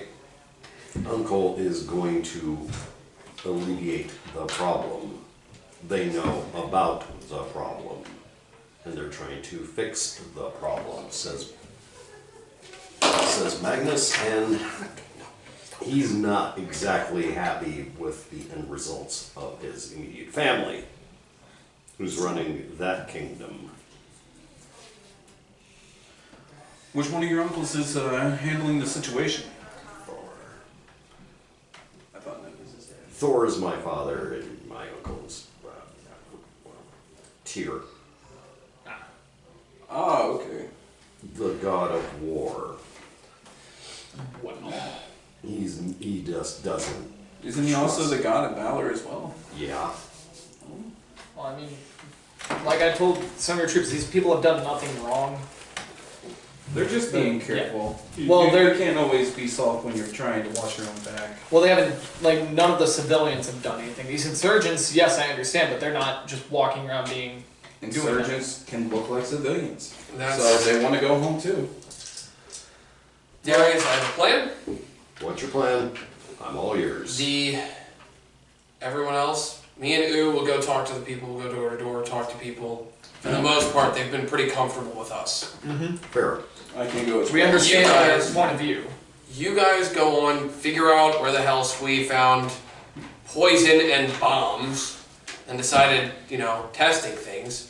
A: uncle is going to alleviate the problem. They know about the problem, and they're trying to fix the problem, says Magnus, and he's not exactly happy with the end results of his immediate family, who's running that kingdom.
E: Which one of your uncles is handling the situation? I thought that was his dad.
A: Thor is my father, and my uncle's Tyr,
E: Oh, okay.
A: the god of war. He just doesn't.
E: Isn't he also the god of valor as well?
A: Yeah.
G: Well, I mean, like I told some of your troops, these people have done nothing wrong.
E: They're just being
G: Yeah.
E: careful.
G: Well,
E: They
G: they're-
E: can't always be soft when you're trying to watch your own back.
G: Well, they haven't, none of the civilians have done anything. These insurgents, yes, I understand, but they're not just walking around being...
E: Insurgents can look like civilians.
C: That's-
E: So they want to go home too.
C: Darius, I have a plan.
A: What's your plan? I'm all yours.
C: Everyone else, me and U will go talk to the people, we'll go door to door, talk to people. For the most part, they've been pretty comfortable with us.
A: Fair.
E: I can go as
G: We
E: well.
G: understand
C: You
G: their
C: guys-
G: point of view.
C: You guys go on, figure out where the hell Squee found poison and bombs, and decided, testing things.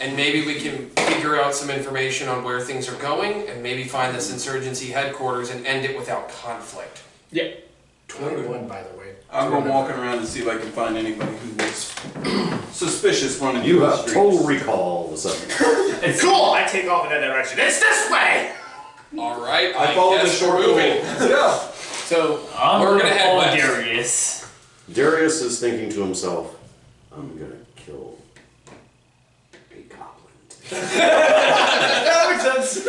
C: And maybe we can figure out some information on where things are going, and maybe find this insurgency headquarters and end it without conflict.
G: Yeah.
B: 21, by the way.
E: I'll go walking around and see if I can find anybody who looks suspicious running
A: You
E: through the
A: have
E: streets.
A: total recall of a second.
B: Cool! I take off in that direction. It's this way!
C: Alright,
E: I follow the
C: guess
E: short
C: we're moving.
G: Let's go.
C: So,
F: I'm
C: we're
F: gonna
C: gonna head
F: follow
C: west.
F: Darius.
A: Darius is thinking to himself, I'm gonna kill a goblin.
G: That makes sense.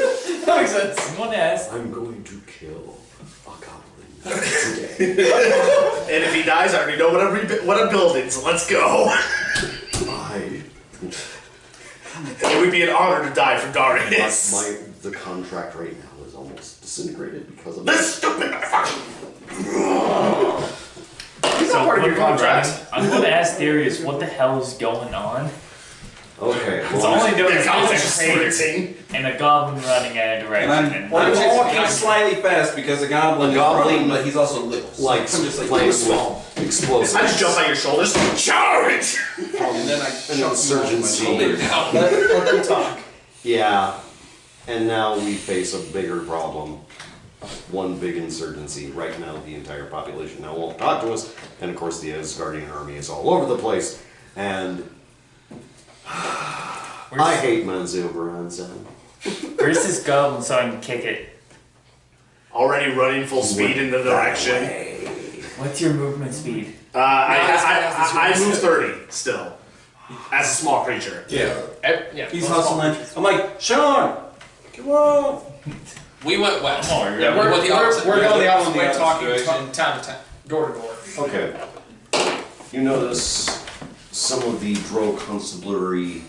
G: That makes sense.
F: I'm gonna ask.
A: I'm going to kill a goblin today.
B: And if he dies, I already know what I'm building, so let's go. It would be an honor to die for Darius.
A: The contract right now is almost disintegrated because of
B: This stupid fucking. contract.
F: I'm gonna ask Darius what the hell is going on.
A: Okay.
F: It's
A: well,
F: only doing
B: There's always
F: is a crater
B: sprinting.
F: and a goblin running at a
E: And
F: direction.
E: I'm,
F: And
E: I'm walking slightly fast because a goblin is
A: goblin-
E: running, but he's also little. So
A: like
E: I'm just like
A: playing
E: small.
A: with explosives.
B: I just jump on your shoulders. Charge!
E: And then I
A: An
E: chuck
A: insurgency.
E: him off my shoulders.
G: Let them talk.
A: Yeah, and now we face a bigger problem. One big insurgency. Right now, the entire population now won't talk to us, and of course, the Asgardian army is all over the place. And I hate Manzil Baranzan.
F: where's this goblin so I can kick it?
B: Already running full speed in the direction.
F: What's your movement speed?
B: I move 30 still. As a small creature.
E: Yeah.
G: Yeah.
E: He's
G: well,
E: hustling. I'm like, Sean, come on.
C: We went west.
F: Oh,
G: Yeah, we're,
C: What the opposite
G: we're going the opposite
E: the
G: way,
E: opposite
G: talking
E: direction.
G: town to town, door to door.
A: Okay. You notice some of the Drow constabulary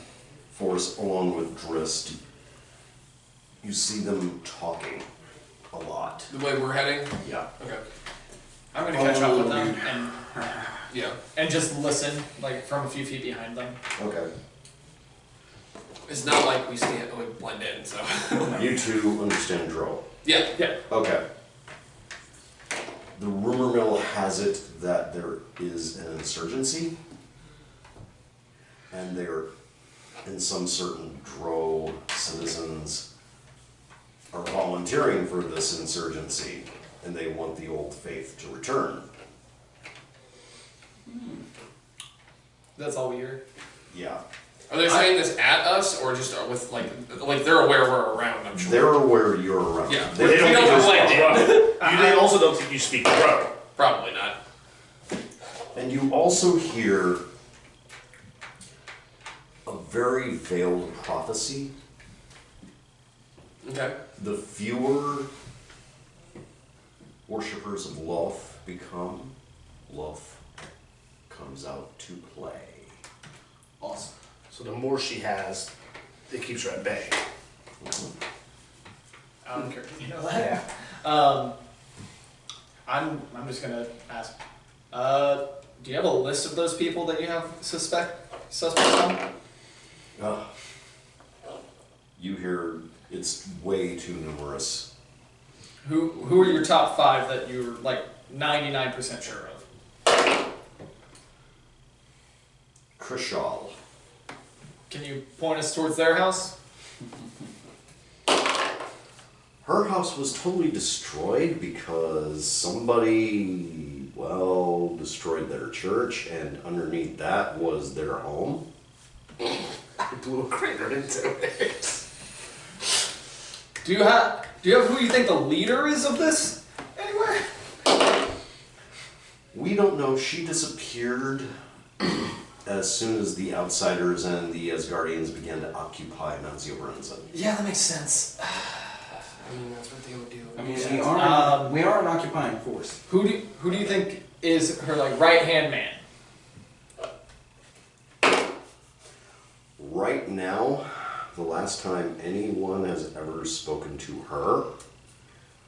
A: force along with Drist. You see them talking a lot.
C: The way we're heading.
A: Yeah.
C: Okay.
G: I'm gonna catch up with them and
C: Yeah.
G: just listen, like from a few feet behind them.
A: Okay.
C: It's not like we blend in. So.
A: You two understand Drow.
C: Yeah.
G: Yeah.
A: Okay. The rumor mill has it that there is an insurgency, and there, and some certain Drow citizens are volunteering for this insurgency, and they want the old faith to return.
G: That's all we hear.
A: Yeah.
C: Are they saying this at us or just with like they're aware we're around? I'm sure.
A: They're aware you're around.
C: Yeah.
A: They
B: They
A: don't
B: don't
C: don't
A: just-
C: blend in.
B: They also don't think you speak Crow.
C: Probably not.
A: And you also hear a very veiled prophecy.
C: Okay.
A: The fewer worshippers of Loth become, Loth comes out to play.
E: Awesome.
B: So the more she has, it keeps her at bay.
G: I don't care. You know that? I'm just gonna ask. Do you have a list of those people that you have suspects on?
A: You hear it's way too numerous.
G: Who are your top 5 that you're like 99% sure of?
A: Krishal.
G: Can you point us towards their house?
A: Her house was totally destroyed because somebody, well, destroyed their church, and underneath that was their home.
B: I blew a crater into it.
G: Do you have who you think the leader is of this anywhere?
A: We don't know. She disappeared as soon as the outsiders and the Asgardians began to occupy Mount Ziobrunzen.
G: Yeah, that makes sense.
C: I mean, that's what they would do.
E: I mean, we are an occupying force.
G: Who do you think is her like right hand man?
A: Right now, the last time anyone has ever spoken to her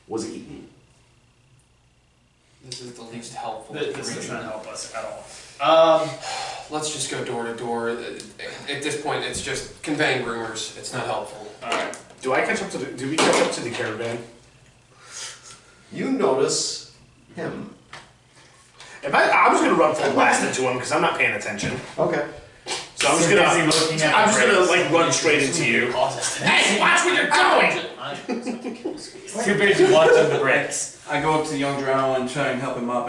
A: was Eaton.
C: This is the least helpful.
G: This does
C: information.
G: not help us at all.
C: Let's just go door to door. At this point, it's just conveying rumors. It's not helpful.
G: Alright.
B: Do we catch up to the caravan?
A: You notice him.
B: I'm just gonna run full blast into him because I'm not paying attention.
A: Okay.
B: So I'm just gonna like run straight into you. Hey, watch where you're going!
F: Too busy watching the bricks.
E: I go up to the young drow and try and help him up.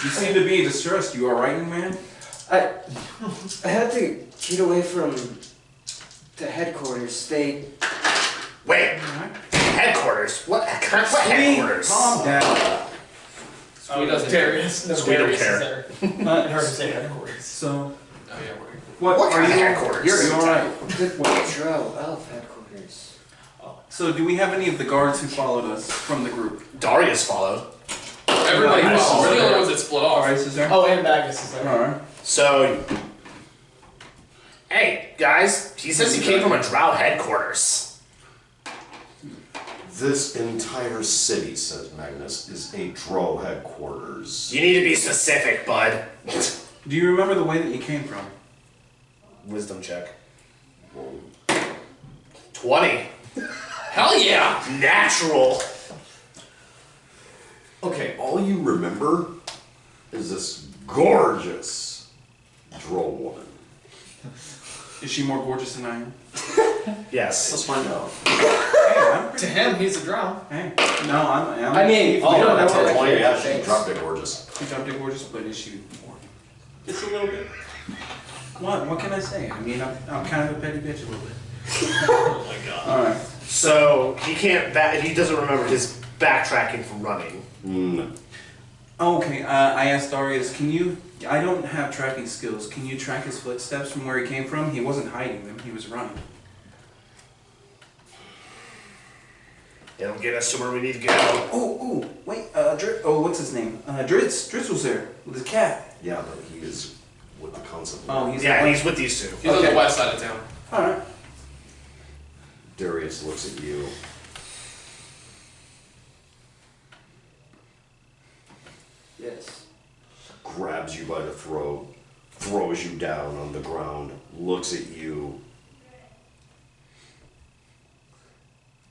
E: You seem to be distressed. You alright, young man?
D: I had to get away from the headquarters. They
B: Wait, headquarters? What headquarters?
E: Calm down.
C: He doesn't
G: Darius. No,
B: Squee don't
G: Darius
B: care.
G: is there. I heard him say headquarters.
E: So,
C: Oh yeah, we're.
B: What
E: are
B: kind of
E: you?
B: headquarters?
E: You're alright.
D: the Drow elf headquarters.
E: So, do we have any of the guards who followed us from the group?
B: Darius followed.
C: Everybody
E: Nice.
C: follows. We're the only ones that split off.
E: Alright, sister.
G: Oh, and Magnus is there.
E: Alright.
B: So, hey guys, he says he came from a drow headquarters.
A: This entire city, says Magnus, is a Drow headquarters.
B: You need to be specific, bud.
E: Do you remember the way that you came from?
B: Wisdom check. 20.
C: Hell yeah!
B: Natural.
A: Okay, all you remember is this gorgeous Drow woman.
E: Is she more gorgeous than I am?
B: Yes.
A: Let's find out.
E: Hey, I'm
G: To
E: pretty.
G: him, he's a drow.
E: Hey, no, I'm.
D: I mean,
A: Oh,
D: we don't
A: that's
D: know
A: a 20. Yeah,
D: Thanks.
A: she dropped it gorgeous.
E: She dropped it gorgeous, but is she more?
A: Just a little bit.
E: What can I say? I mean, I'm kind of a petty bitch a little bit.
A: Oh my god.
E: All right.
B: So he can't. He doesn't remember his backtracking from running.
E: Okay, I asked Darius, can you, I don't have tracking skills, can you track his footsteps from where he came from? He wasn't hiding them, he was running.
B: It'll get us to where we need to go.
E: Oh, wait, what's his name? Dritz was there, with his cat.
A: Yeah, but he is with the concept.
E: Oh, he's
B: Yeah, he's with these two.
C: He's on
E: Okay.
C: the west side of town.
E: Alright.
A: Darius looks at you.
D: Yes.
A: Grabs you by the throat, throws you down on the ground, looks at you.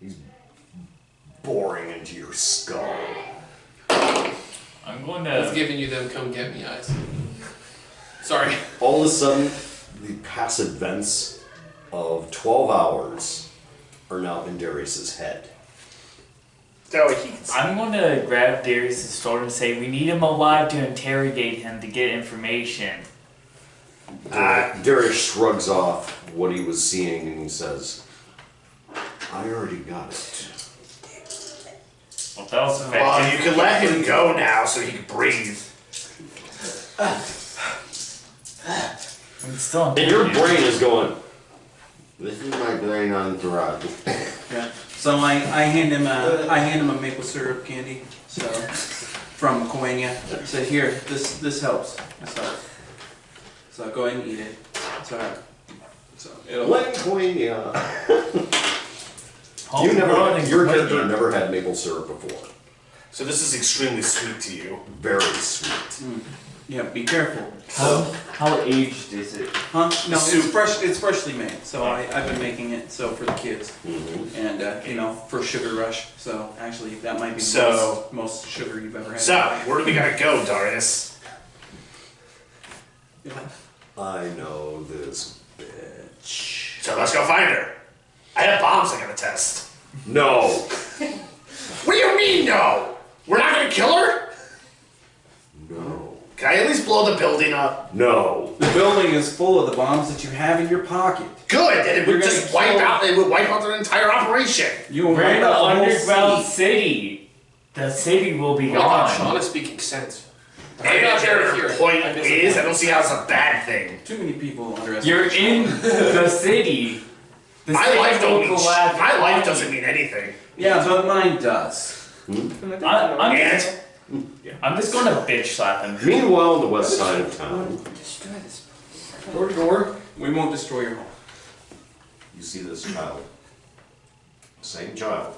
A: He's boring into your skull.
F: I'm going
C: He's
F: to.
C: giving you them come get me eyes. Sorry.
A: All of a sudden, the past events of 12 hours are now in Darius's head.
B: So he's.
F: I'm going to grab Darius' shoulder and say, we need him alive to interrogate him to get information.
A: Darius shrugs off what he was seeing and he says, I already got it.
F: Well, that was
B: Well, you
F: effective.
B: can let him go now so he can breathe.
F: I'm still
A: And your brain is going, this is my brain on throttle.
E: Yeah. So I hand him a maple syrup candy. So from Coania. Said here, this helps. This helps. So go ahead and eat it. It's alright. So
A: Linguina.
F: Home grown
A: Your
F: and
A: character
F: clean.
A: never had maple syrup before.
B: So this is extremely sweet to you.
A: Very sweet.
E: yeah, be careful.
F: How aged is it?
E: Huh? No,
B: Soup.
E: it's freshly made. So I've been making it so for the kids. And for Sugar Rush. So actually that might be the
B: So-
E: most sugar you've ever had.
B: So, where do we gotta go, Darius?
A: I know this bitch.
B: So let's go find her. I have bombs I gotta test.
A: No.
B: What do you mean, no? We're not gonna kill her?
A: No.
B: Can I at least blow the building up?
A: No.
E: The building is full of the bombs that you have in your pocket.
B: Good, then it
E: You're
B: would
E: gonna
B: just wipe
E: kill-
B: out. It would wipe out their entire operation.
E: You will
F: We're in
E: wipe
F: the
E: out the whole
F: underground
E: city.
F: city. The city will be
C: Oh my gosh,
F: gone.
C: Sean is speaking sense. I'm
B: And
C: not sure if
B: your
C: you're.
B: point
C: I'm
B: is, I don't see how it's a bad thing.
E: Too many people underestimate.
F: You're in the city. The
B: My
F: city
B: life
F: will
B: don't mean
F: collapse.
B: my life doesn't mean anything.
E: Yeah, but mine does.
F: I'm just going to bitch slap him.
A: Meanwhile, on the west side of town,
D: Destroy this.
G: Door to door.
E: We won't destroy your home.
A: you see this child. Same child.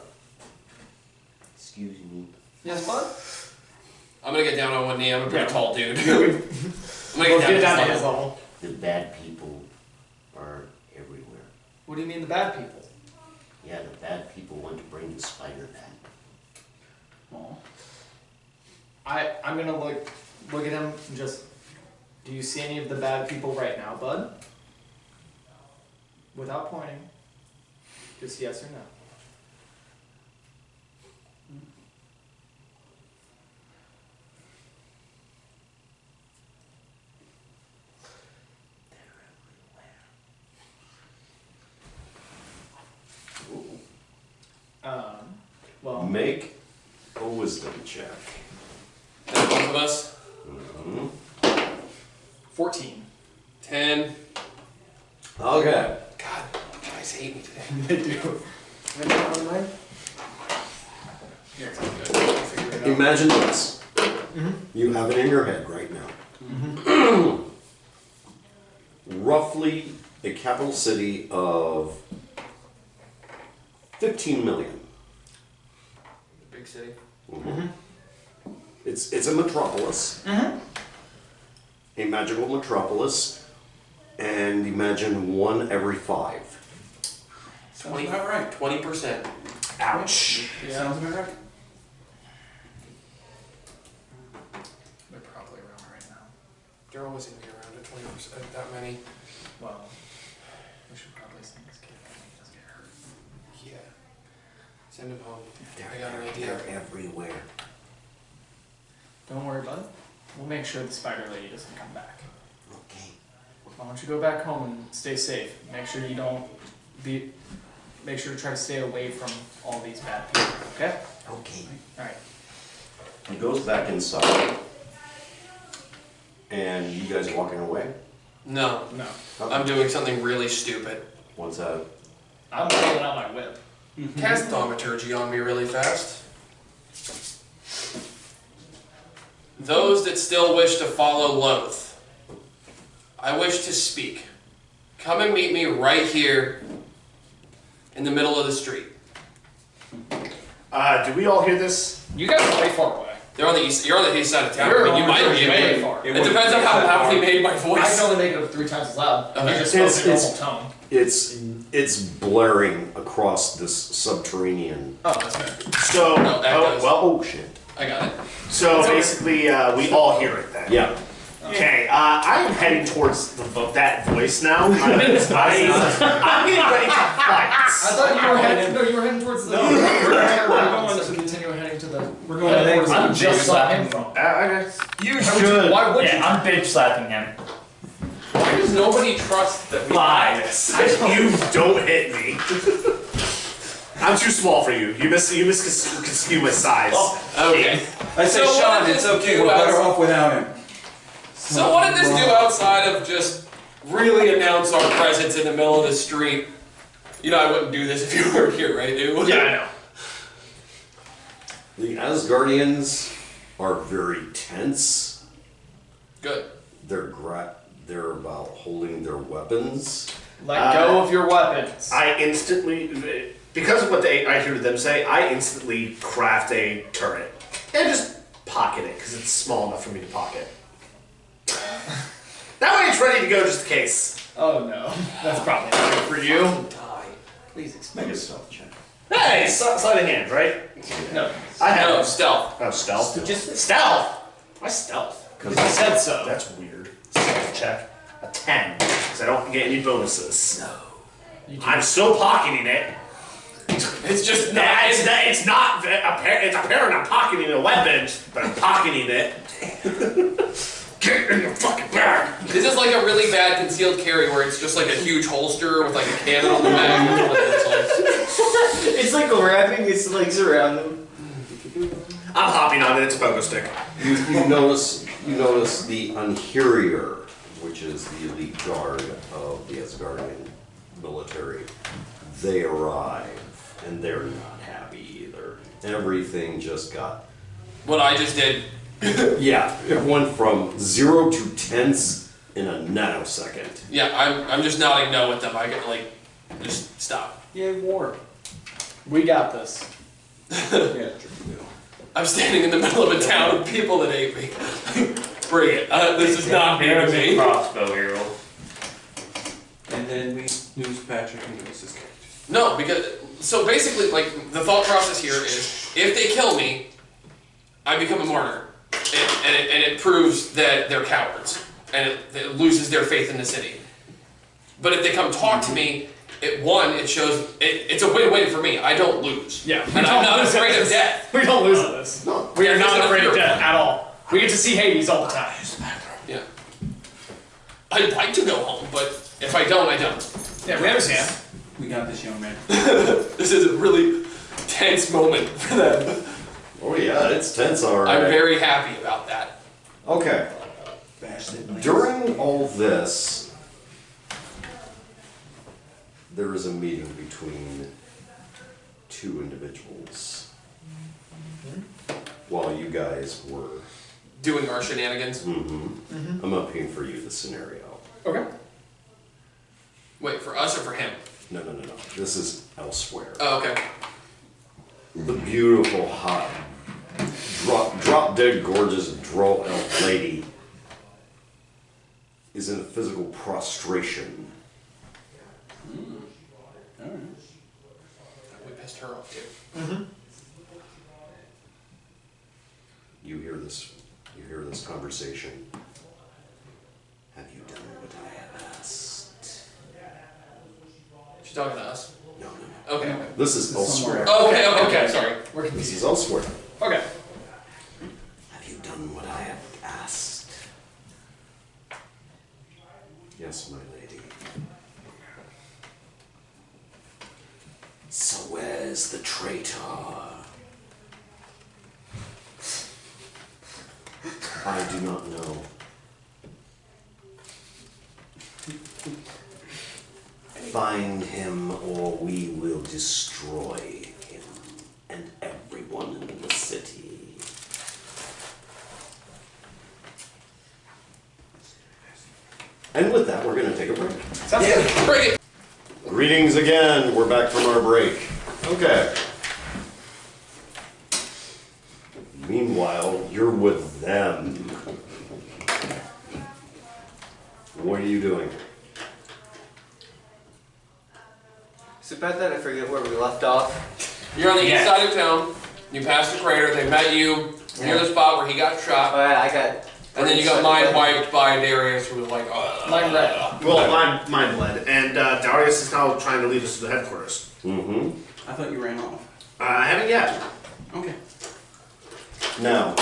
A: Excuse me.
G: Yes, bud?
C: I'm gonna get down on one knee. I'm a pretty
G: Yeah.
C: tall dude. I'm
G: We'll
C: gonna
G: get
C: get
G: down
C: down
G: to
C: to
G: his
C: his level.
G: level.
A: The bad people are everywhere.
G: What do you mean the bad people?
A: Yeah, the bad people want to bring the spider back.
G: I'm gonna look at him and just. Do you see any of the bad people right now, bud? Without pointing. Just yes or no. Well,
A: Make a wisdom check.
C: Is that both of us?
G: 14.
C: 10.
A: Okay.
C: God, you guys hate me today.
G: They do.
C: Here, it's all good. I'll figure it out.
A: Imagine this. You have it in your head right now. Roughly a capital city of 15 million.
C: big city.
A: It's a metropolis. A magical metropolis. And imagine 1 every 5.
E: Sounds about right.
C: 20%.
B: Ouch.
E: Sounds about right.
G: They're probably around right now.
C: They're always gonna be around at 20%. That many.
G: Well, we should probably send this kid home. He doesn't get hurt.
C: Yeah. Send him home. I got an idea.
A: They're everywhere.
G: Don't worry, bud. We'll make sure the spider lady doesn't come back.
A: Okay.
G: Why don't you go back home and stay safe? Make sure you don't be. Make sure to try to stay away from all these bad people. Okay?
A: Okay.
G: All right.
A: He goes back inside. And you guys walking away?
C: No.
G: No,
C: I'm doing something really stupid.
A: What's that?
G: I'm pulling out my whip.
C: Cast thaumaturgy on me really fast. Those that still wish to follow Loth, I wish to speak. Come and meet me right here in the middle of the street.
B: Do we all hear this?
G: You guys are way far away.
C: They're on the east. You're on the east side of town.
G: You're
C: I mean, you
G: on
C: might
G: the
C: be
G: way
C: able to.
G: far.
C: It depends on how loudly made my
G: I
C: voice.
G: can only make it 3 times as loud.
C: Okay.
G: You just spoke in
A: It's-
G: normal tone.
A: It's blaring across this subterranean.
G: Oh, that's fair.
B: So,
C: No, that does.
A: Oh shit.
C: I got it.
B: so basically, we all hear it then.
A: Yeah.
B: Okay, I am heading towards that voice now. I'm getting ready to fight.
G: I thought you were heading. No, you were heading towards the. We're
E: going
G: to continue heading to the.
E: We're going to
G: towards
F: I'm
G: the
F: just
G: saw him
F: slapping.
G: from.
B: Okay.
G: You should. Why would you?
F: Yeah, I'm bitch slapping him.
C: Why does nobody trust that we
F: Five.
C: have this?
B: You don't hit me. I'm too small for you. You misconstrue my size.
C: Okay.
E: I say,
C: So what
E: Sean,
C: did
E: it's
C: this
E: okay.
C: do
E: We're better
C: outside-
E: off without him.
C: So what did this do outside of just really announce our presence in the middle of the street? You know I wouldn't do this if you weren't here, right, dude?
G: Yeah, I know.
A: The Asgardians are very tense.
C: Good.
A: They're about holding their weapons.
G: Let go of your weapons.
B: I instantly, because of what I hear them say, I instantly craft a turret and just pocket it because it's small enough for me to pocket. That way it's ready to go just in case.
G: Oh no, that's probably not good for you.
C: Die.
A: Please make a stealth check.
B: Hey, sleight of hand, right?
G: No,
B: I have
C: No, stealth.
B: Oh, stealth.
G: just
B: Stealth. Why stealth?
G: because I said so.
B: That's weird. Stealth check. A 10. Because I don't get any bonuses. No. I'm still pocketing it.
C: It's just not.
B: It's not apparent. It's apparent I'm pocketing a weapon, but I'm pocketing it. Get in the fucking bag.
C: This is like a really bad concealed carry where it's just like a huge holster with like a cannon on the back. That's what it looks like.
D: It's like wrapping its legs around them.
B: I'm hopping on it. It's a pogo stick.
A: You notice the Unherier, which is the elite guard of the Asgardian military. They arrive, and they're not happy either. Everything just got...
C: What I just did.
A: Yeah, it went from 0 to tense in a nanosecond.
C: Yeah, I'm just nodding no with them. I get like, just stop.
E: Yay, war.
G: We got this.
E: Yeah.
C: I'm standing in the middle of a town of people that hate me. Bring it. This is not me to
F: There's a
C: me.
F: crossbow hero.
E: And then we lose Patrick and lose his character.
C: No, because so basically, like the thought process here is, if they kill me, I become a martyr, and it proves that they're cowards, and it loses their faith in the city. But if they come talk to me, it shows it's a win-win for me. I don't lose.
G: Yeah,
C: and I'm not afraid of death.
G: We don't lose at this.
A: No.
G: We are not
C: This is
G: afraid of
C: a
G: death at all. We get to see Hades all the time.
C: Yeah. I'd like to go home, but if I don't, I don't.
G: Yeah, we understand.
E: We got this, young man.
C: This is a really tense moment for them.
A: Oh yeah, it's tense alright.
C: I'm very happy about that.
A: Okay. During all this, there is a meeting between 2 individuals. While you guys were...
C: Doing our shenanigans.
A: I'm upping for you the scenario.
G: Okay.
C: Wait, for us or for him?
A: No. This is elsewhere.
C: Oh, okay.
A: the beautiful, hot, drop dead gorgeous drow elf lady is in physical prostration.
E: Alright.
C: We pissed her off too.
A: You hear this conversation. Have you done what I have asked?
C: She's talking to us.
A: No, no, no.
C: Okay, okay.
A: This is elsewhere.
C: Okay, sorry.
G: We're
A: This
G: confused.
A: is elsewhere.
G: Okay.
A: Have you done what I have asked? Yes, my lady. So where's the traitor? I do not know. Find him or we will destroy him and everyone in the city. And with that, we're going to take a break.
G: Sounds good.
C: Bring it.
A: Greetings again. We're back from our break. Okay. Meanwhile, you're with them. What are you doing?
D: So bad that I forget where we left off.
C: You're on the
F: Yeah.
C: east side of town. You passed the crater. They met you near the spot where he got shot.
D: Alright, I got.
C: And then you got mind wiped by Darius, who was like,
G: Mind red.
B: Well, mine bled, and Darius is now trying to lead us to the headquarters.
A: Mm-hmm.
E: I thought you ran off.
B: I haven't yet.
E: Okay.
A: Now,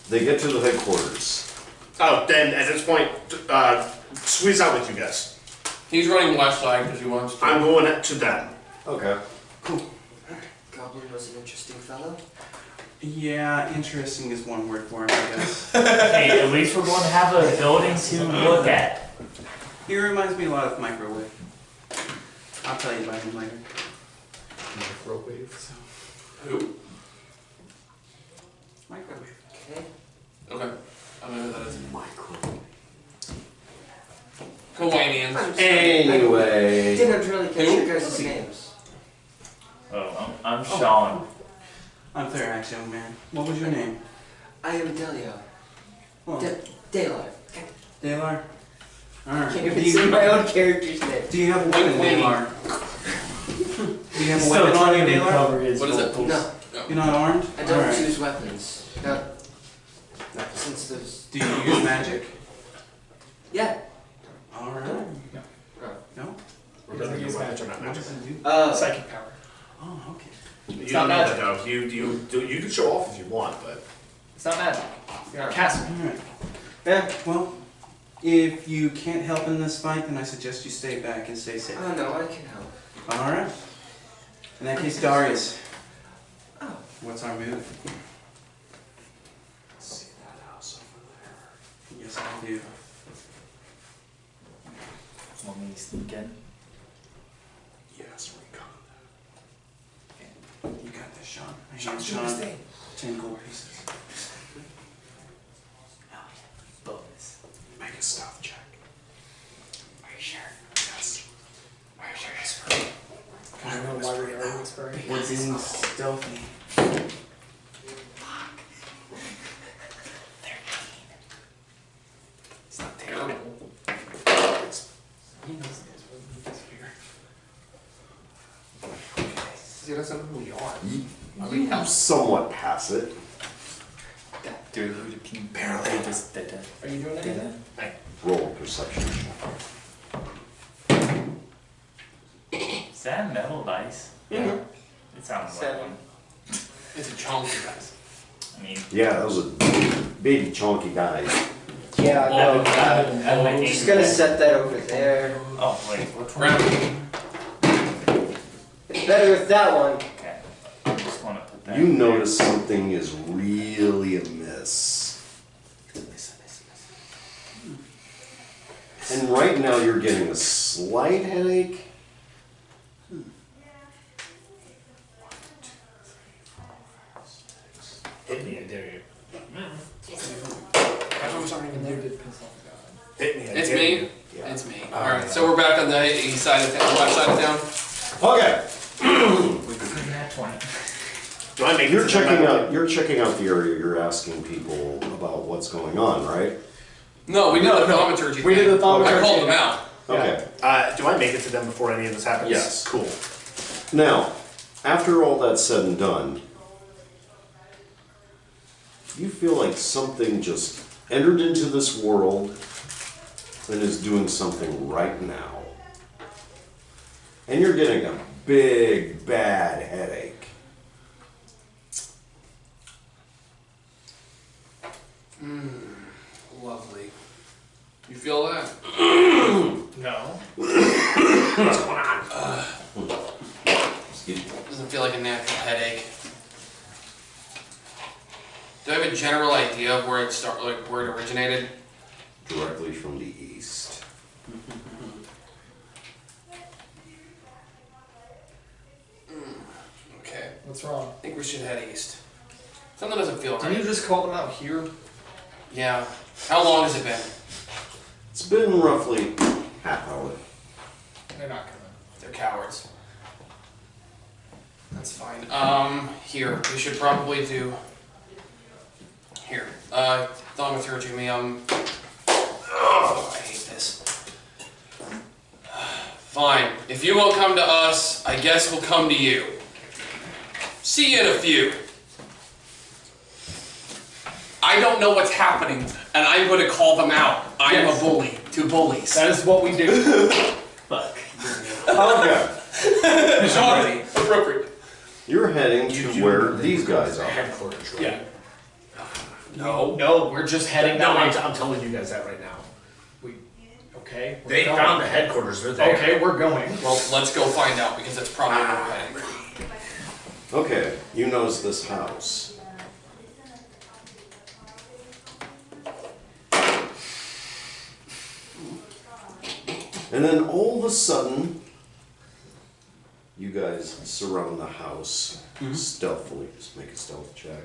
A: they get to the headquarters.
B: Oh, then at this point, squeeze out with you guys.
C: He's running west side because he wants to.
B: I'm going to them.
A: Okay.
D: Goblin was an interesting fellow.
E: Yeah, interesting is one word for it, I guess.
F: Hey, at least we're going to have a building to look at.
E: He reminds me a lot of Microwave. I'll tell you about him later.
G: Microwave.
C: Who?
E: Microwave.
D: Okay.
C: Okay. I don't know who that is.
A: Micro.
C: Kawanians.
A: Anyway.
D: Didn't really catch
C: Who?
D: your guys' names.
F: Oh, I'm Sean.
E: I'm Therax, young man. What was your name?
D: I am Delio.
E: Well,
D: Dalar.
E: Dalar.
D: I
E: Alright.
D: can't even say my own character's name.
E: Do you have a weapon,
C: Wait.
E: Dalar? Do you have a
F: Still
E: weapon on
F: trying
E: you,
F: to
E: Dalar?
F: cover his
C: What is it?
F: vocals.
D: No,
E: You're not armed?
D: I don't
E: Alright.
D: choose weapons. Not since there's.
E: Do you use magic?
D: Yeah.
E: Alright.
D: Oh.
E: No?
B: We're going to
G: Use
B: use
G: magic.
B: magic.
E: What does it do?
G: Psychic power.
E: Oh, okay.
B: You
G: It's
B: don't
G: not
B: know
G: magic.
B: that though. You can show off if you want, but
G: It's not magic. You're not casting.
E: Alright.
D: Yeah.
E: Well, if you can't help in this fight, then I suggest you stay back and stay safe.
D: Oh no, I can help.
E: Alright. In that case, Darius.
D: Oh.
E: What's our move?
A: See that house over there?
E: Yes, I do.
F: Want me to sneak in?
A: Yes, we got
E: You got this, Sean. I hand Sean 10 gold pieces.
F: Bonus.
A: that. Make a stealth check.
F: Are you sure?
A: Yes.
F: Are you sure?
G: I don't know why we are whispering.
E: We're being stealthy.
C: It's not terrible.
G: He knows this. It's weird.
C: He doesn't know who we are.
A: You somewhat pass it.
F: Dude, who can barely just did that.
G: Are you doing anything?
A: Roll a perception check.
F: Is that metal dice?
D: Mhm.
F: It sounds like
D: 7.
F: one.
C: It's a chunky guys.
F: I mean,
A: Yeah, that was a big chunky guy.
D: Yeah, I know.
F: I'm
D: I'm just gonna set that over there.
F: Oh, wait, which one?
C: Round.
D: It's better with that one.
F: Okay. I just want to put that
A: You
F: in there.
A: notice something is really amiss. And right now you're getting a slight headache.
B: hit me, I dare you.
C: Everyone's already in there.
G: You did piss off the god.
B: Hit me, I
C: It's
B: dare
C: me.
B: you.
A: Yeah.
C: It's me. Alright, so we're back on the east side of town, west side of town.
A: Okay.
F: Nat 20.
B: Do I make
A: You're
B: it to
A: checking
B: them?
A: out. You're checking out the area. You're asking people about what's going on, right?
C: No, we did the thaumaturgy
G: We
C: thing.
G: did the thaumaturgy.
C: I called them out.
A: Okay.
B: Do I make it to them before any of this happens?
A: Yes.
B: Cool.
A: Now, after all that's said and done, you feel like something just entered into this world and is doing something right now. And you're getting a big, bad headache.
C: Lovely. You feel that?
G: No.
B: What's going on?
A: Excuse me.
C: Doesn't feel like a natural headache. Do I have a general idea of where where it originated?
A: Directly from the east.
C: Okay.
G: What's wrong?
C: I think we should head east. Something doesn't feel
G: Didn't you
C: right.
G: just call them out here?
C: Yeah. How long has it been?
A: It's been roughly half hour.
G: They're not coming.
C: They're cowards.
G: That's fine.
C: Here, we should probably do. Here, thaumaturgy me, oh, I hate this. Fine, if you won't come to us, I guess we'll come to you. See you in a few. I don't know what's happening, and I'm going to call them out. I am a bully to bullies.
G: That is what we do.
F: Fuck.
A: Okay.
C: Sorry. Appropriate.
A: You're heading to where these guys are.
B: Headquarters, right?
G: Yeah.
C: No.
G: No, we're just heading
B: No,
G: that way.
B: I'm telling you guys that right now.
G: Okay. we're
B: They
G: going.
B: found the headquarters. They're there.
G: Okay, we're going.
C: Well, let's go find out, because that's probably where we're heading.
A: Okay, you notice this house. And then all of a sudden, you guys surround the house stealthily. Just make a stealth check.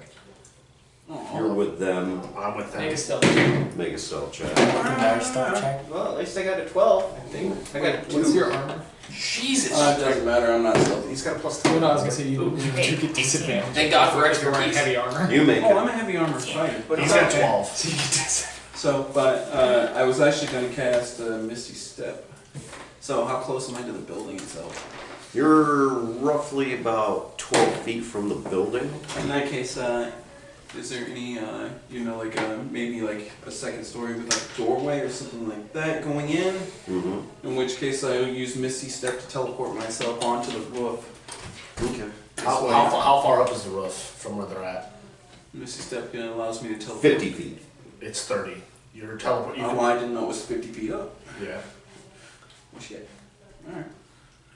A: You're with them.
B: I'm with them.
G: Make a stealth.
A: Make a stealth check.
D: Well, at least I got a 12, I think. I got a 2.
G: What's your armor?
C: Jesus.
E: It doesn't matter, I'm not stealthy.
B: He's got a plus
G: Oh
B: 2.
G: no, I was gonna say you get disadvantage.
C: Thank God for
G: You're wearing
C: expertise.
G: heavy armor.
A: You make
E: Oh,
A: it.
E: I'm a heavy armor fighter.
G: But
B: He's
G: it's
B: got
G: okay.
B: 12.
G: So you get disadvantage.
E: So, but I was actually going to cast Misty Step. So, how close am I to the building itself?
A: You're roughly about 12 feet from the building.
E: In that case, is there any, like maybe like a second story with like a doorway or something like that going in?
A: Mm-hmm.
E: In which case, I will use Misty Step to teleport myself onto the roof.
A: Okay.
B: How far up is the roof from where they're at?
E: Misty Step allows me to teleport.
A: 50 feet.
B: It's 30. You're teleport. You
E: Oh,
B: can,
E: well, I didn't know it was 50 feet up.
B: yeah.
E: Well, shit. Alright.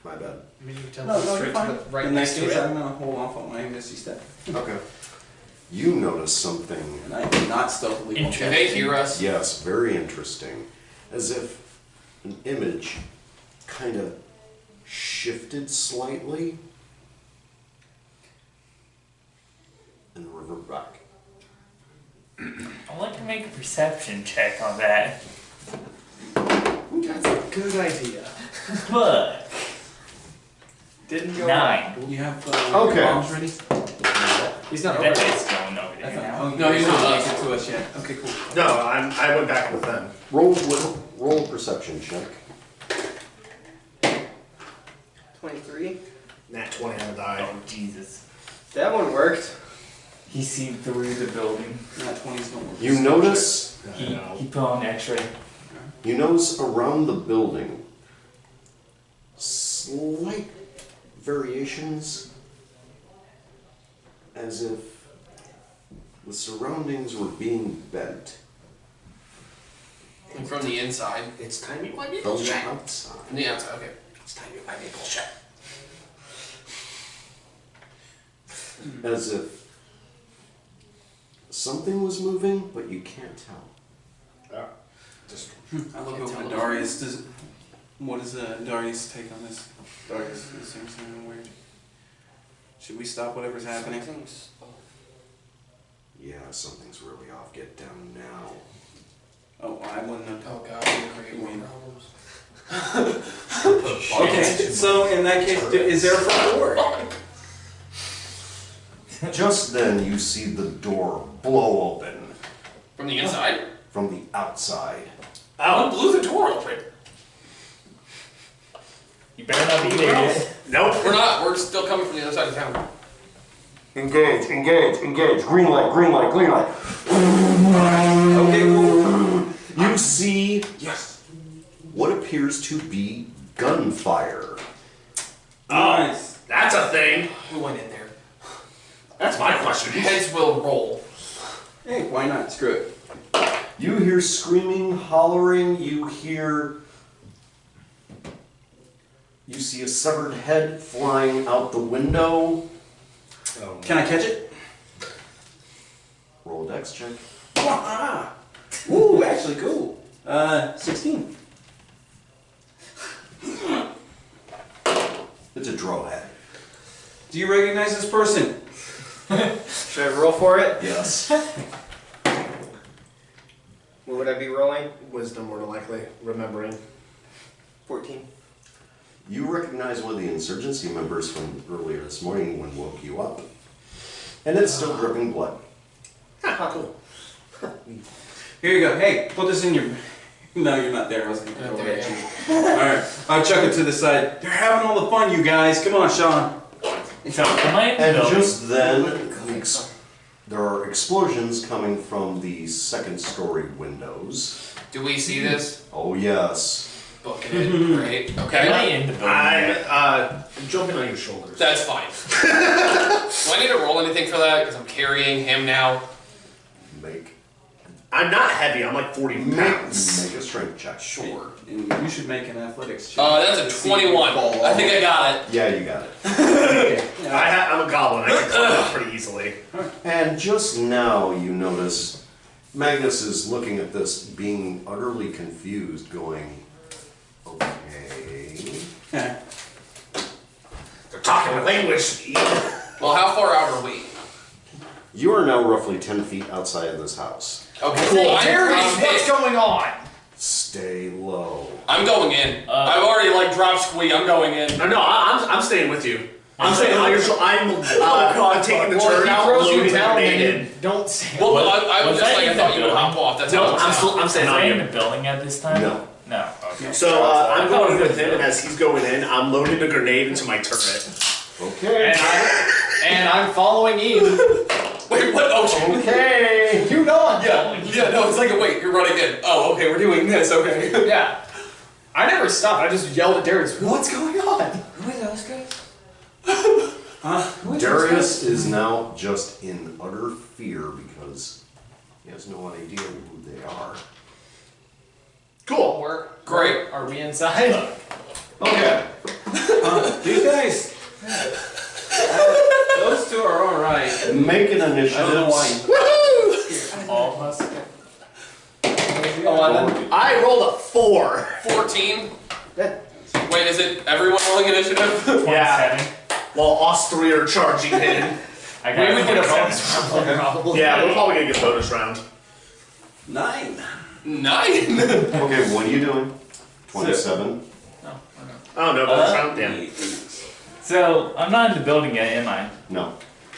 A: My bad.
G: I mean, you can tell
E: No, no,
G: straight
E: you're
G: to
E: fine.
G: the right
E: In that
G: next to
E: case,
G: it.
E: I'm going to hold off on my Misty Step.
A: Okay. You notice something,
E: And I did not stealthily walk
C: Can they hear us?
A: yes, very interesting. As if an image kind of shifted slightly and revert back.
F: I'd like to make a perception check on that.
G: That's a good idea.
F: But
G: Didn't go
F: 9.
E: You have
A: Okay.
E: bombs ready?
G: He's not
F: That
G: over.
F: is going over there now.
E: Oh,
C: No, he's
E: not
C: not.
E: make it to us yet. Okay, cool.
B: No, I went back with them.
A: Roll a perception check.
D: 23.
B: Nat 20 on the die.
F: Oh Jesus.
D: That one worked.
F: He seen through the building.
E: Not 20s don't work.
A: You notice
F: He
B: know.
F: put on X-ray.
A: around the building slight variations, as if the surroundings were being bent
C: Like from the inside.
B: It's time you buy me
A: from the
B: bullshit.
A: outside.
C: From the outside, okay.
B: It's time you buy me bullshit.
A: As if something was moving, but you can't tell.
B: Just
E: I look
C: Can't
E: over
C: tell
E: to Darius. What is Darius' take on this? Darius, this seems something weird. Should we stop whatever's happening?
A: Yeah, something's really off. Get down now.
E: Oh, I wouldn't have.
C: Oh God, we create more problems.
E: Okay, so in that case, is there a front door?
A: Just then, you see the door blow open
C: From the inside?
A: from the outside.
C: Who blew the door open?
F: You better not be there.
B: Nope.
C: We're not. We're still coming from the other side of town.
A: Engage, engage, engage. Green light, green light, green light.
E: Okay, cool.
A: You see what appears to be gunfire.
E: Nice.
B: That's a thing.
C: Who went in there?
B: That's my question.
C: Heads will roll.
E: Hey, why not? Screw it.
A: You hear screaming, hollering, you see a severed head flying out the window.
E: Can I catch it?
A: Roll a dex check.
E: Ah. Ooh, actually cool. 16.
A: It's a drow head.
E: Do you recognize this person?
D: Should I roll for it?
A: Yes.
D: What would I be rolling?
B: Wisdom, more than likely. Remembering.
D: 14.
A: You recognize one of the insurgency members from earlier this morning when woke you up. And it's still dripping blood.
D: Ah, cool.
E: Here you go. Hey, put this in your... No, you're not there. I was going to
C: Not
E: go
C: there
E: at you. Alright, I'll chuck it to the side. They're having all the fun, you guys. Come on, Sean.
F: So, am I in the
A: And
F: building?
A: just then, there are explosions coming from the second story windows.
C: Do we see this?
A: Oh yes.
C: Booking it. Great.
F: Am I
C: Okay.
F: in the building yet?
B: I'm jumping on your shoulders.
C: That's fine. Do I need to roll anything for that? Because I'm carrying him now.
A: Make
B: I'm not heavy. I'm like 40 pounds.
A: make a strength check.
C: Sure.
E: And you should make an athletics check.
C: That's a 21. I think I got it.
A: Yeah, you got it.
B: I'm a goblin. I can climb up pretty easily.
A: And just now you notice Magnus is looking at this, being utterly confused, going, okay.
B: They're talking my language.
C: Well, how far out are we?
A: You are now roughly 10 feet outside of this house.
C: Okay,
G: Hey,
C: cool.
G: Darius, what's going on?
A: Stay low.
C: I'm going in. I've already dropped squee. I'm going in.
B: No, I'm staying with you. I'm staying on your shoulder. I'm taking the
G: Well,
B: turn
G: he
B: out,
G: throws you
B: loading the
G: down
B: grenade
G: and
B: in.
G: you don't say.
C: Well, I was
F: Was
C: just
F: that
C: like, I
F: in
C: thought
F: the
C: you would hop
F: building?
C: off. That's
B: No,
C: all
B: I'm staying
F: Was
B: on
F: I in
B: you.
F: the building at this time?
A: No.
F: No. Okay.
B: So I'm going in with him, and as he's going in, I'm loading a grenade into my turret.
A: Okay.
G: And I'm following Ian.
C: Wait, what? Oh, shit.
A: Okay.
G: You know I'm
C: Yeah,
G: following you.
C: yeah, no, it's like, wait, you're running in. Oh, okay, we're doing this, okay.
G: Yeah. I never stopped. I just yelled at Darius, what's going on?
D: Who are those guys?
A: Darius is now just in utter fear because he has no idea who they are.
B: Cool.
G: We're
C: Great.
G: Are we inside?
A: Okay.
E: These guys... those two are alright.
A: Make an
E: I don't know
A: initiative.
E: why.
F: All of us?
G: 11.
B: I rolled a 4.
C: 14.
D: That,
C: Wait, is it everyone rolling initiative?
F: 27.
B: While us 3 are charging in.
F: I
G: We
F: got
G: would get a
F: 27.
G: bonus round, probably.
B: Yeah, we're probably gonna get bonus round.
E: 9.
C: 9.
A: Okay, what are you doing? 27.
B: Oh no, bonus round? Damn.
F: So, I'm not in the building yet, am I?
A: No.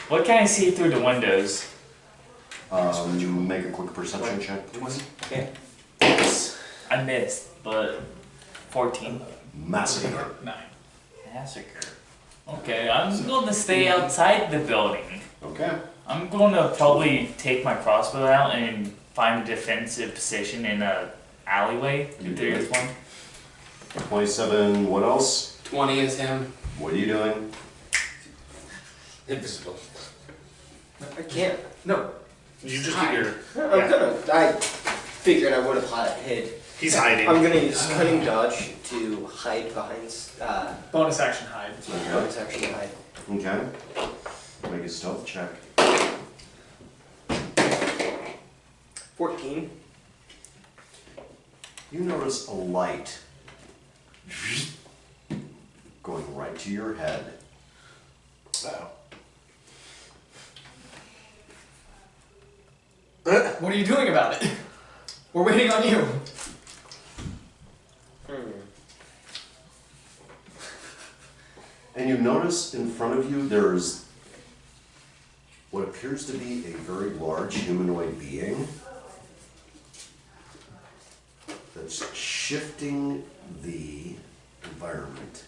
F: What can I see through the windows?
A: You make a quick perception check, please.
F: I missed, but 14.
A: Massacre.
G: 9.
F: Massacre. Okay, I'm going to stay outside the building.
A: Okay.
F: I'm going to probably take my crossbow out and find a defensive position in a alleyway, if there is one.
A: 27, what else?
C: 20 is him.
A: What are you doing?
B: Invisible.
D: I can't. No.
B: You just get your.
D: I'm gonna. I figured I would have hid.
B: He's hiding.
D: I'm gonna use cunning dodge to hide behind.
G: Bonus action hide.
D: Bonus action hide.
A: Okay. Make a stealth check.
D: 14.
A: You notice a light going right to your head.
G: What are you doing about it? We're waiting on you.
A: notice in front of you there's what appears to be a very large humanoid being that's shifting the environment.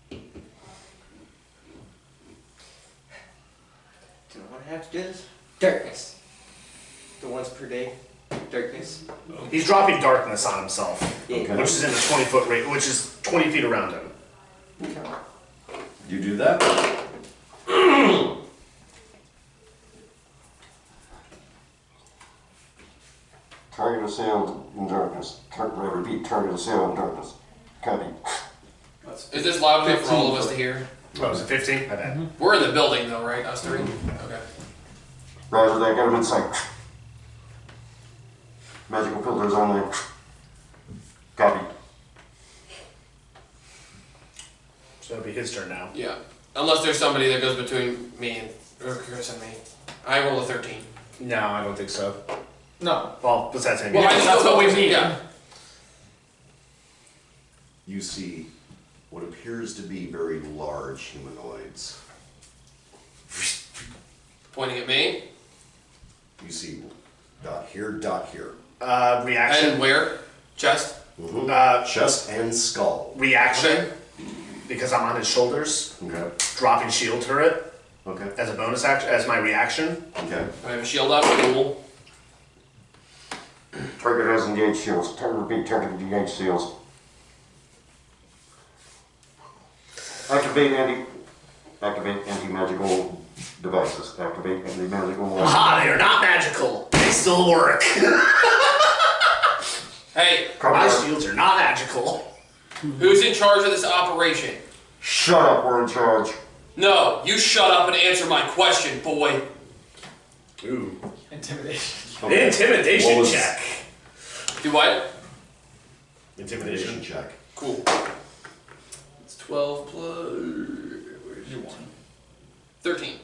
D: Do you know what I have to do this? Darkness. The once per day. Darkness.
B: He's dropping darkness on himself,
D: Yeah.
A: Okay.
B: which is in the 20-foot range, which is 20 feet around him.
A: You do that?
H: Target assailed in darkness. Repeat, target assailed in darkness. Copy.
C: Is this loud enough for all of us to hear?
B: What was it, 15? My bad.
C: We're in the building though, right? Us three? Okay.
H: Roger that, got him in sight. Magical filters only. Copy.
B: So it'll be his turn now.
C: Yeah. Unless there's somebody that goes between me and or Chris and me. I roll a 13.
B: No, I don't think so.
G: No.
B: Well, besides him.
C: Well, I just
G: that's
C: don't
G: what
C: know
G: we need.
C: Yeah.
A: You see what appears to be very large humanoids.
C: Pointing at me.
A: You see dot here, dot here.
B: Reaction.
C: And where? Chest?
A: Chest and skull.
B: Reaction.
C: Okay.
B: Because I'm on his shoulders.
A: Okay.
B: Dropping shield turret
A: Okay.
B: as a bonus action, as my reaction.
A: Okay.
C: I have a shield up. Cool.
H: Target has engaged shields. Repeat, target engaged shields. Activate anti-magical devices. Activate anti-magical.
B: Aha, they are not magical. They still work.
C: Hey,
B: My shields are not magical.
C: who's in charge of this operation?
H: Shut up, we're in charge.
C: No, you shut up and answer my question, boy.
B: Ooh.
G: Intimidation.
B: Intimidation
A: What was-
B: check.
C: Do what?
B: Intimidation.
A: check.
C: Cool. It's 12 plus. Where's your 1? 13.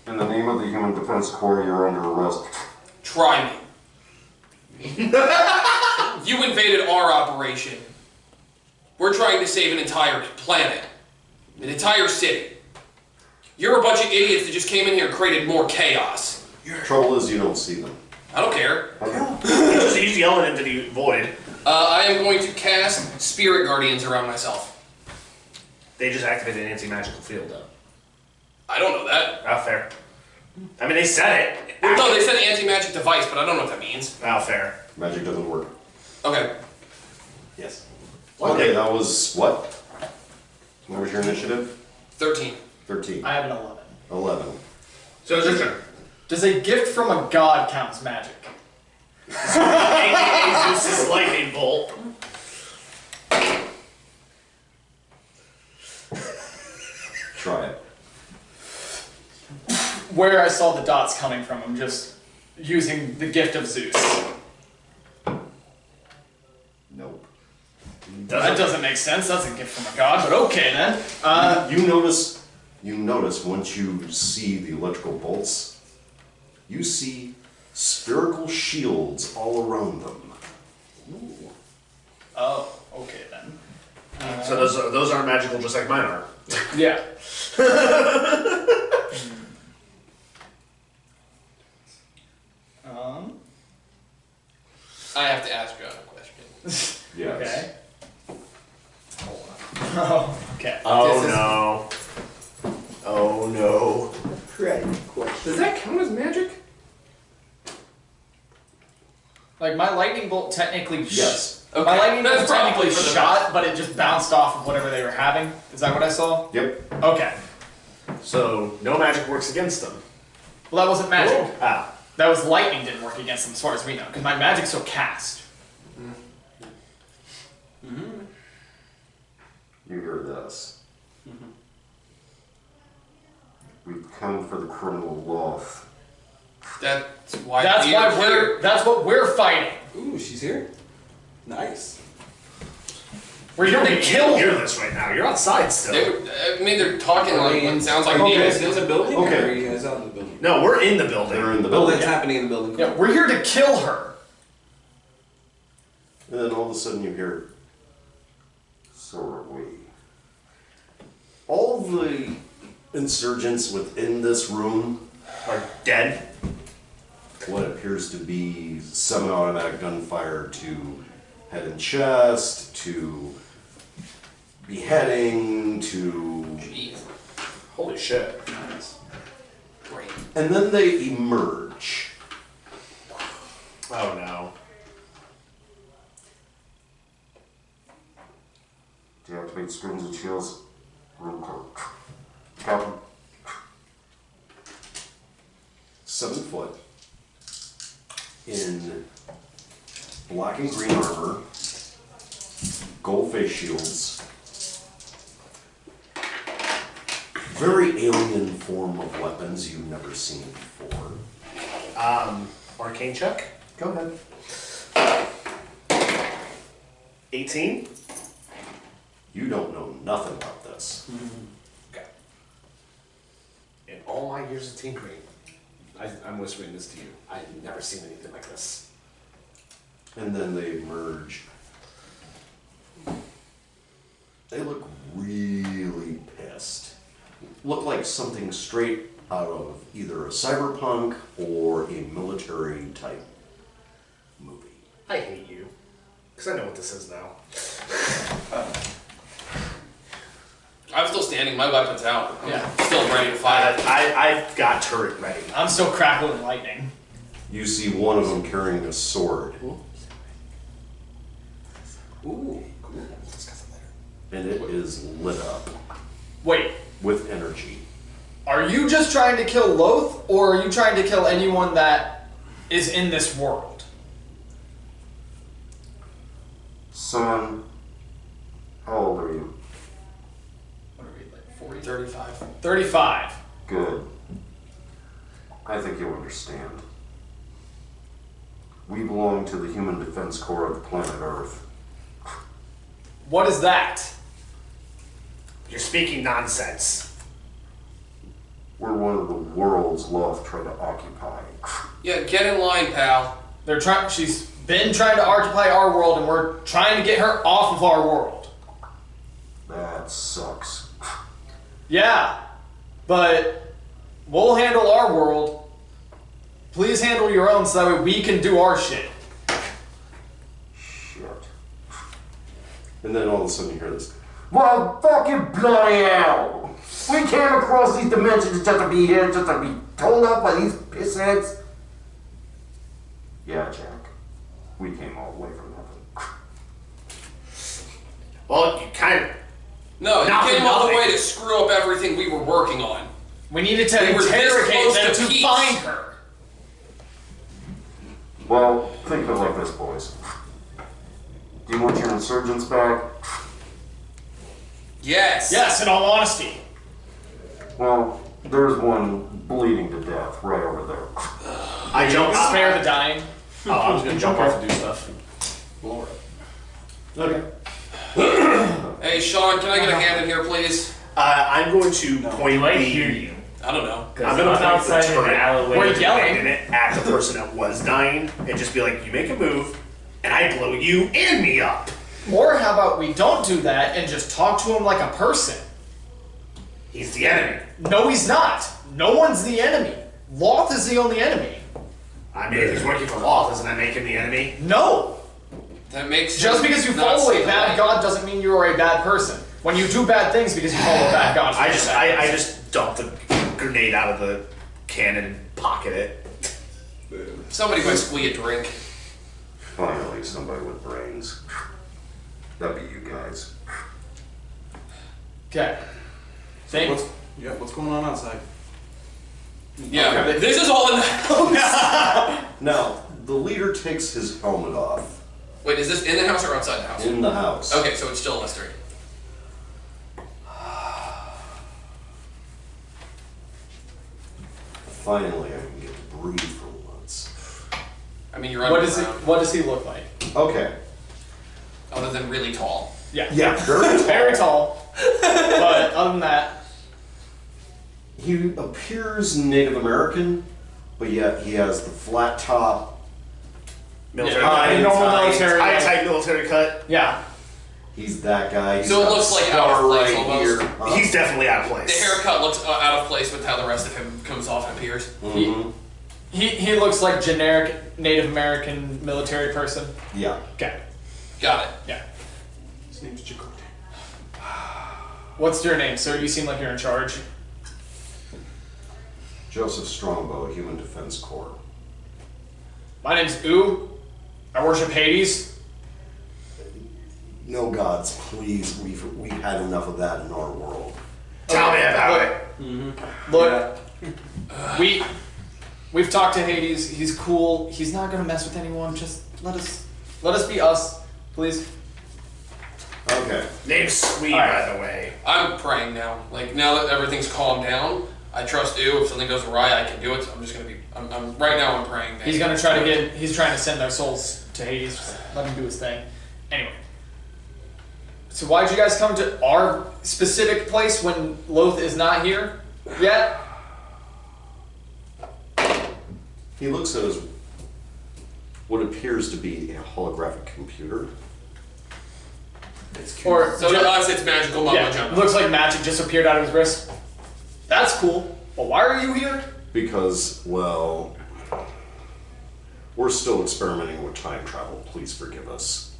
H: In the name of the Human Defense Corps, you're under arrest.
C: Try me. You invaded our operation. We're trying to save an entire planet. An entire city. You're a bunch of idiots that just came in here and created more chaos.
A: Trouble is you don't see them.
C: I don't care.
B: He's yelling into the void.
C: I am going to cast Spirit Guardians around myself.
B: They just activated an anti-magical field, though.
C: I don't know that.
B: Oh, fair. I mean, they said it.
C: No, they said anti-magic device, but I don't know what that means.
B: Oh, fair.
A: Magic doesn't work.
C: Okay.
A: Yes. Okay, that was what? What was your initiative?
C: 13.
A: 13.
G: I have an 11.
A: 11.
B: So it's your turn.
G: Does a gift from a god count as magic?
B: AKA Zeus's lightning bolt.
A: Try it.
G: Where I saw the dots coming from, I'm just using the gift of Zeus.
A: Nope.
G: That doesn't make sense. That's a gift from a god, but okay then.
A: You notice once you see the electrical bolts, you see spherical shields all around them.
G: Oh, okay then.
B: So those aren't magical, just like mine are.
G: Yeah.
C: I have to ask you a question.
A: Yes.
G: Okay. Oh, okay.
B: Oh no. Oh no.
C: Does that count as magic?
G: Like my lightning bolt technically.
A: Yes.
C: Okay.
G: My lightning bolt
C: That's probably
G: technically
C: for the
G: shot, but it just bounced off of whatever they were having. Is that what I saw?
A: Yep.
G: Okay.
B: So no magic works against them.
G: Well, that wasn't magic.
B: Ah.
G: That was lightning didn't work against them, as far as we know, because my magic's so cast.
H: You hear this. We've come for the criminal loaf.
C: That's why
G: That's
C: we're
G: why
C: here.
G: that's what we're fighting.
E: Ooh, she's here. Nice.
G: We're here to
B: You
G: kill
B: don't hear
G: her.
B: this right now. You're outside still.
C: I mean, they're talking like it sounds like
E: Are you
C: demons.
E: guys in the building
A: Okay.
E: or are you guys out of the building?
B: No, we're in the building.
A: They're in the
E: Oh,
A: building.
E: that's happening in the building.
G: Yeah, we're here to kill her.
A: And then all of a sudden you hear,
H: So are we.
A: All the insurgents within this room,
B: Are dead.
A: what appears to be semi-automatic gunfire to head and chest, to beheading, to...
C: Jeez.
B: Holy shit.
C: Great.
A: And then they emerge.
B: Oh no.
H: Deactivate screens and shields. Room code. Captain.
A: 7 foot in black and green armor, gold face shields, very alien form of weapons you've never seen before.
B: Arcane check.
A: Go ahead.
B: 18.
A: You don't know nothing about this.
B: Okay. In all my years of tinkering, I'm whispering this to you. I've never seen anything like this.
A: And then they emerge. They look really pissed. Look like something straight out of either a cyberpunk or a military type movie.
B: I hate you. Because I know what this is now.
C: I'm still standing, my weapon's out. I'm
G: Yeah.
C: still ready to fight.
B: I've got turret ready.
G: I'm still crackling lightning.
A: You see one of them carrying a sword,
B: Ooh, cool. Discuss it later.
A: and it is lit up
G: Wait,
A: with energy.
G: are you just trying to kill Loth, or are you trying to kill anyone that is in this world?
H: Son, how old are you?
G: What are we, like 40?
C: 35.
G: 35.
H: Good. I think you'll understand. We belong to the Human Defense Corps of the planet Earth.
G: What is that?
B: You're speaking nonsense.
H: We're one of the worlds Loth tried to occupy.
C: Yeah, get in line, pal.
G: They're trying. She's been trying to occupy our world, and we're trying to get her off of our world.
H: That sucks.
G: Yeah, but we'll handle our world. Please handle your own, so that way we can do our shit.
H: Shit.
A: And then all of a sudden you hear this.
H: Well, fucking bloody hell! We came across these dimensions just to be here, just to be told up by these pissheads. Yeah, Jack. We came all the way from nothing.
B: Well, you kind of.
C: No, you
B: Nothing,
C: came all the
B: nothing.
C: way to screw up everything we were working on.
G: We needed to
C: We were this
G: interrogate
C: close
G: them
C: to
G: to
C: peace.
G: find her.
H: Well, think of it like this, boys. Do you want your insurgents back?
C: Yes.
G: Yes, in all honesty.
H: Well, there's one bleeding to death right over there.
B: I jump off.
G: Spare the dying.
B: Oh, I was gonna jump off and do stuff.
A: Okay.
C: Hey, Sean, can I get a hand in here, please?
B: I'm going to point
F: Do I
B: the.
F: hear you?
C: I don't know.
B: I'm gonna
F: I'm
B: point the
F: outside in the
B: turret
F: alleyway.
G: Where you yelling?
B: and it at the person that was dying, and just be like, "You make a move, and I blow you and me up."
G: Or how about we don't do that and just talk to him like a person?
B: He's the enemy.
G: No, he's not. No one's the enemy. Loth is the only enemy.
B: I mean, if he's working for Loth, doesn't that make him the enemy?
G: No.
C: That makes
G: Just
C: him
G: because you
C: not
G: follow
C: see
G: a
C: the
G: bad
C: light.
G: god doesn't mean you are a bad person. When you do bad things because you follow a bad god.
B: I
G: you're a
B: just,
G: bad
B: I
G: person.
B: just dumped the grenade out of the cannon and pocket it.
C: Somebody buy Squee a drink.
A: Finally, somebody with brains. That'd be you guys.
G: Okay. Thank
E: What's going on outside?
C: Yeah,
G: Okay.
C: this is all in the
A: Now, the leader takes his helmet off
C: Wait, is this in the house or outside the house?
A: in the house.
C: Okay, so it's still us three.
A: Finally, I can get to breathe for once.
C: I mean, you're
G: What does
C: underground,
G: what does he look like?
A: Okay.
C: other than really tall.
G: Yeah.
A: Yeah, very
G: Very tall. But other than that,
A: He appears Native American, but yet he has the flat top.
B: Military
G: Yeah,
B: cut.
G: normal military.
B: High type military cut.
G: yeah.
A: He's that guy.
C: So it looks like out of place almost.
A: Huh?
B: He's definitely out of
C: The
B: place.
C: haircut looks out of place with how the rest of him comes off and appears.
A: Mhm.
G: He looks like generic Native American military person.
A: Yeah.
G: Okay.
C: Got it.
G: Yeah.
E: His name's Chakotay.
G: What's your name, sir? You seem like you're in charge.
A: Joseph Strongbow, Human Defense Corps.
G: My name's U. I worship Hades.
A: No gods, please. We've had enough of that in our world.
B: Tell me about it.
G: Look, we've talked to Hades. He's cool. He's not gonna mess with anyone. Just let us be us, please.
A: Okay.
B: Name's Sweet,
G: Alright.
B: by the way.
C: I'm praying now. Like now that everything's calmed down, I trust you. If something goes awry, I can do it. So I'm just gonna be. I'm right now. I'm praying.
G: He's gonna try to get. He's trying to send their souls to Hades. Just let him do his thing. Anyway. So why'd you guys come to our specific place when Loth is not here yet?
A: He looks at his what appears to be a holographic computer.
G: Or
C: So to us, it's magical mumbo
G: yeah, it
C: jumbo.
G: looks like magic just appeared out of his wrist. That's cool. But why are you here?
A: Because, well, we're still experimenting with time travel. Please forgive us.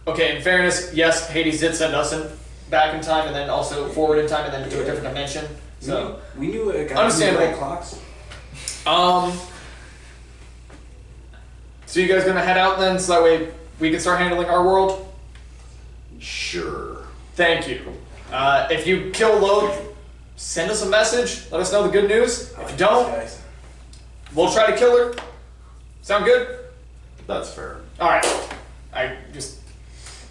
G: Okay, in fairness, yes, Hades did send us back in time and then also forward in time and then to a different dimension. So,
E: we knew a guy
G: Understandable.
E: who made clocks.
G: So you guys gonna head out then, so that way we can start handling our world?
A: Sure.
G: Thank you. If you kill Loth, send us a message. Let us know the good news. If you don't,
E: Guys.
G: we'll try to kill her. Sound good?
A: That's fair.
G: All right. I just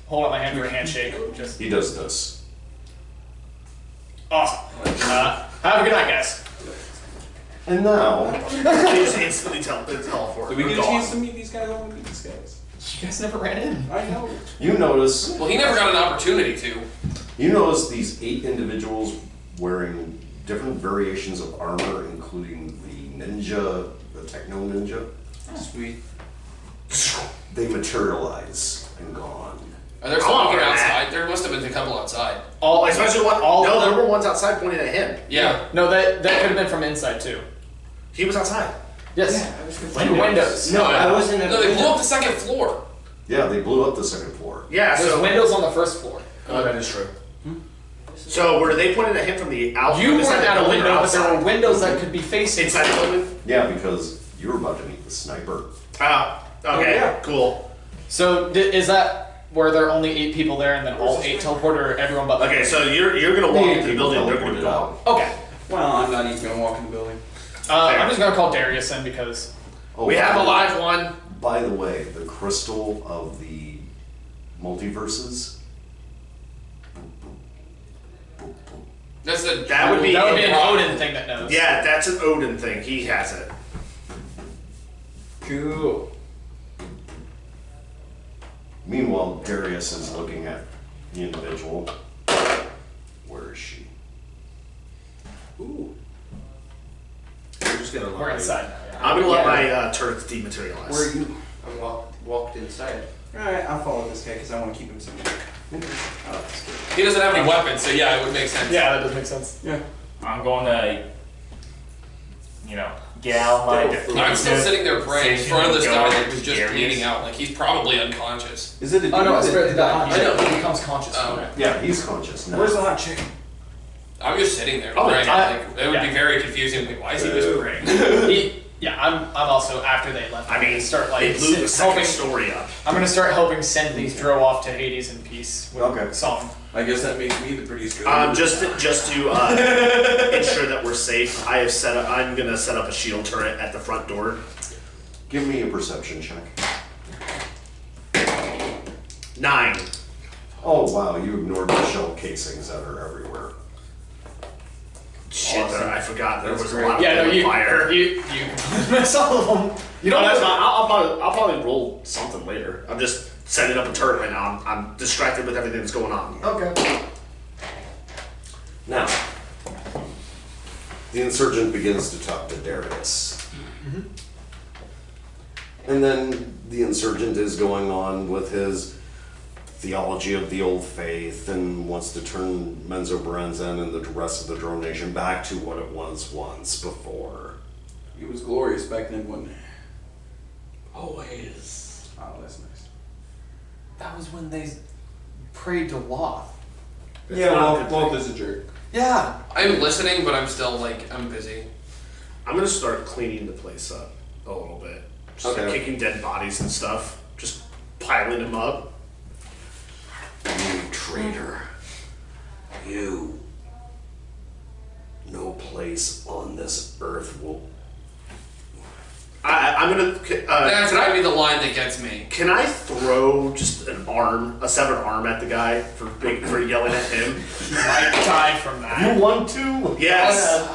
G: hold out my hand for a handshake. Just
A: He does this.
G: awesome. Have a good night, guys.
A: And now,
B: They just instantly teleport.
E: Did we
B: We're
E: get a
B: gone.
E: chance to meet these guys? I want to meet these guys.
G: You guys never ran in.
E: I know.
A: you notice
C: Well, he never got an opportunity to.
A: these 8 individuals wearing different variations of armor, including the ninja, the techno ninja.
E: Sweet.
A: They materialize and gone.
C: Are there
B: Oh,
C: some looking
B: man.
C: outside? There must have been a couple outside.
G: All
B: Especially one.
G: all
B: No,
G: of
B: there
G: them.
B: were ones outside pointing at him.
C: Yeah.
G: No, that could have been from inside too.
B: He was outside.
G: Yes. Windows.
D: No, I wasn't in
C: No,
D: a
C: they blew
D: window.
C: up the second floor.
A: Yeah, they blew up the second floor.
B: Yeah.
G: There's
B: So.
G: windows on the first floor.
B: Oh, that is true. So were they pointing at him from the outside?
G: You
B: inside
G: weren't
B: the
G: at a
B: building or
G: window, but there were
B: outside?
G: windows that could be facing.
B: Inside the building.
A: Yeah, because you were about to meet the sniper.
B: Ah. Okay.
E: yeah.
B: Cool.
G: So is that where there are only 8 people there, and then all 8 teleport, or everyone but?
B: Okay. So you're gonna walk
A: The
B: into the
A: people
B: building. and They're gonna
A: teleported
B: be gone.
A: out.
G: Okay.
E: Well, I'm not even gonna walk in the building.
G: I'm just gonna call Darius then because
A: Oh,
B: We have a
A: by-
B: live one.
A: By the way, the crystal of the multiverses.
C: That's a.
B: That would be-
G: that would be an
C: rock.
G: Odin thing that knows.
B: Yeah, that's an Odin thing. He has it.
G: Cool.
A: Meanwhile, Darius is looking at the individual. Where is she?
E: Ooh.
B: I'm just gonna.
G: We're inside now. Yeah.
B: I'm gonna let
E: Yeah.
B: my turrets dematerialize.
E: Where are you?
D: I walked inside.
E: Alright, I'll follow this guy because I want to keep him somewhere. I like this kid.
C: He doesn't have any weapons, so yeah, it would make sense.
G: Yeah, that does make sense.
E: Yeah.
F: I'm going to, get out my.
C: I'm still sitting there praying in front of this guy that was just
F: Darius.
C: bleeding out. Like, he's probably unconscious.
E: Is it a dude?
G: Oh no, it's
E: that-
G: the guy.
C: I know.
G: He becomes conscious.
C: Oh.
G: Okay.
A: Yeah, he's conscious now.
E: Where's the hot chick?
C: I'm just sitting there
B: Oh,
C: praying.
G: I-
C: Like, it would
G: yeah.
C: be very confusing. Like, why is he just praying?
G: I'm also after they left.
B: I
G: I'm
B: mean,
G: gonna start like
B: they blew the second
G: helping.
B: story up.
G: I'm gonna start helping send these Dro off to Hades in peace with
A: Okay.
G: song.
E: I guess that makes me the prettiest good.
B: Just to ensure that we're safe, I'm gonna set up a shield turret at the front door.
A: Give me a perception check.
B: 9.
A: Oh wow, you ignored the shell casings that are everywhere.
B: Shit,
E: Awesome.
B: I forgot there
E: That's
B: was
E: great.
B: a lot of
G: Yeah, no,
B: fire.
G: you miss all of them.
B: You know, that's fine. I'll probably roll something later. I'm just setting up a turret right now. I'm distracted with everything that's going on.
A: Okay. Now, the insurgent begins to talk to Darius. And then the insurgent is going on with his theology of the old faith and wants to turn Menzo Berenzan and the rest of the drone nation back to what it was once before.
E: It was glorious back then, wasn't it?
C: Always.
E: Oh, that's nice.
G: That was when they prayed to Loth.
E: Yeah, well, Wolf is a jerk.
G: Yeah.
C: I'm listening, but I'm still like, I'm busy.
B: I'm gonna start cleaning the place up a little bit. Just like
A: Okay.
B: kicking dead bodies and stuff. Just piling them up.
A: You traitor. You. No place on this earth will.
B: I'm gonna.
C: That's
B: Can
C: gonna
B: I,
C: be the line that gets me.
B: can I throw just an arm, a severed arm at the guy for yelling at him?
G: Might die from that.
A: You want to?
B: Yes.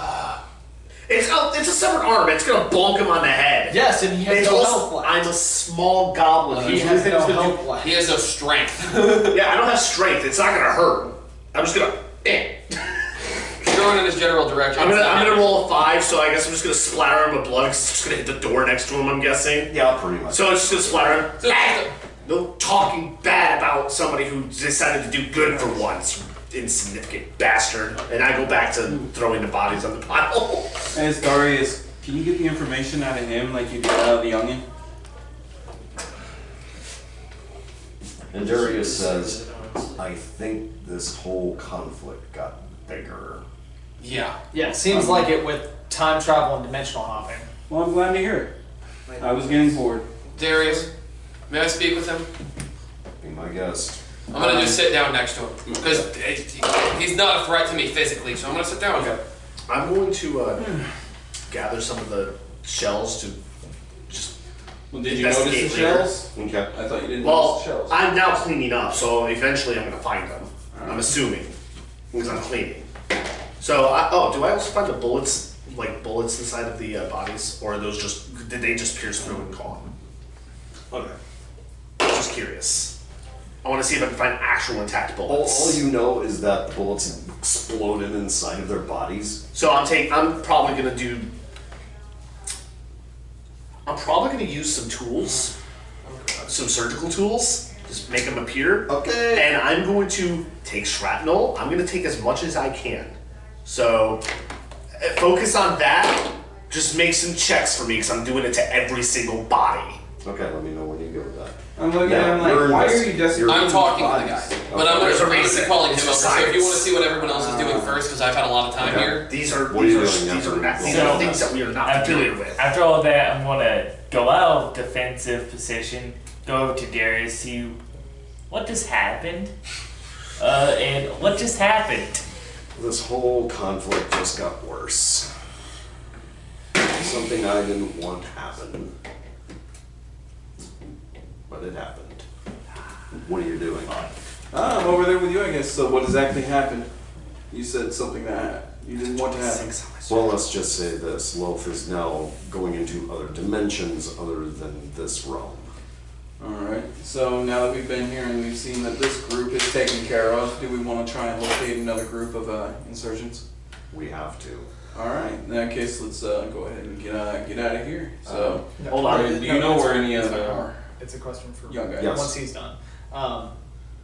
B: It's a severed arm. It's gonna bonk him on the head.
G: Yes, and he has
B: It's
G: no
B: also,
G: health left.
B: I'm a small goblin.
G: He has no health left.
C: He has no strength.
B: Yeah, I don't have strength. It's not gonna hurt. I'm just gonna.
C: Going in his general direction.
B: I'm gonna roll a 5, so I guess I'm just gonna splatter him with blood. 'Cause it's just gonna hit the door next to him. I'm guessing.
A: Yeah, pretty much.
B: So it's just gonna splatter him.
C: So-
B: Hey! No talking bad about somebody who decided to do good for once. Insignificant bastard. And I go back to throwing the bodies on the pile.
E: Hey, Darius, can you get the information out of him like you did out of the youngin?
A: And Darius says, I think this whole conflict got bigger.
C: Yeah.
G: Yeah, seems like it with time travel and dimensional hopping.
E: Well, I'm glad to hear it. I was getting bored.
C: Darius, may I speak with him?
A: Be my guest.
C: I'm gonna just sit down next to him because he's not a threat to me physically, so I'm gonna sit down with him.
B: I'm going to gather some of the shells to just.
E: Well, did you notice the
B: Investigate later.
E: shells?
A: Okay.
E: I thought you didn't notice
B: Well,
E: the shells.
B: I'm now cleaning up, so eventually I'm gonna find them. I'm assuming because I'm cleaning. So, do I also find the bullets, like bullets inside of the bodies, or are those did they just pierce through and gone? Okay. Just curious. I want to see if I can find actual intact bullets.
A: All you know is that the bullets exploded inside of their bodies.
B: So I'm probably gonna do. I'm probably gonna use some tools, some surgical tools, just make them appear.
A: Okay.
B: And I'm going to take shrapnel. I'm going to take as much as I can. So focus on that. Just make some checks for me because I'm doing it to every single body.
A: Okay, let me know when you go with that.
E: I'm looking
A: Yeah,
E: at him
A: you're
E: like, why are
A: invest-
E: you just...
A: you're-
C: I'm talking to the guy, but I'm
B: There's a
C: gonna be
B: reason.
C: calling him
B: It's
C: over.
B: just
C: So if you want to
B: science.
C: see what everyone else is doing first, because I've had a lot of time
A: Okay.
C: here.
B: These are
A: What are you
B: these
A: doing
B: are, these are,
A: after
B: these
A: roll
B: are
F: that?
B: things that we are not familiar with.
F: After all that, I'm gonna go out of defensive position, go over to Darius, see what just happened, and what just happened.
A: This whole conflict just got worse. Something I didn't want happen. But it happened. What are you doing?
E: I'm over there with you, I guess. So what exactly happened? You said something that you didn't want to happen.
A: Well, let's just say this. Loth is now going into other dimensions other than this realm.
E: Alright, so now that we've been here and we've seen that this group is taken care of, do we want to try and locate another group of insurgents?
A: We have to.
E: Alright, in that case, let's go ahead and get out of here. So,
B: Hold on.
E: do you know where any of them are?
G: It's a question for
E: Young guy.
A: Yes.
G: once he's done.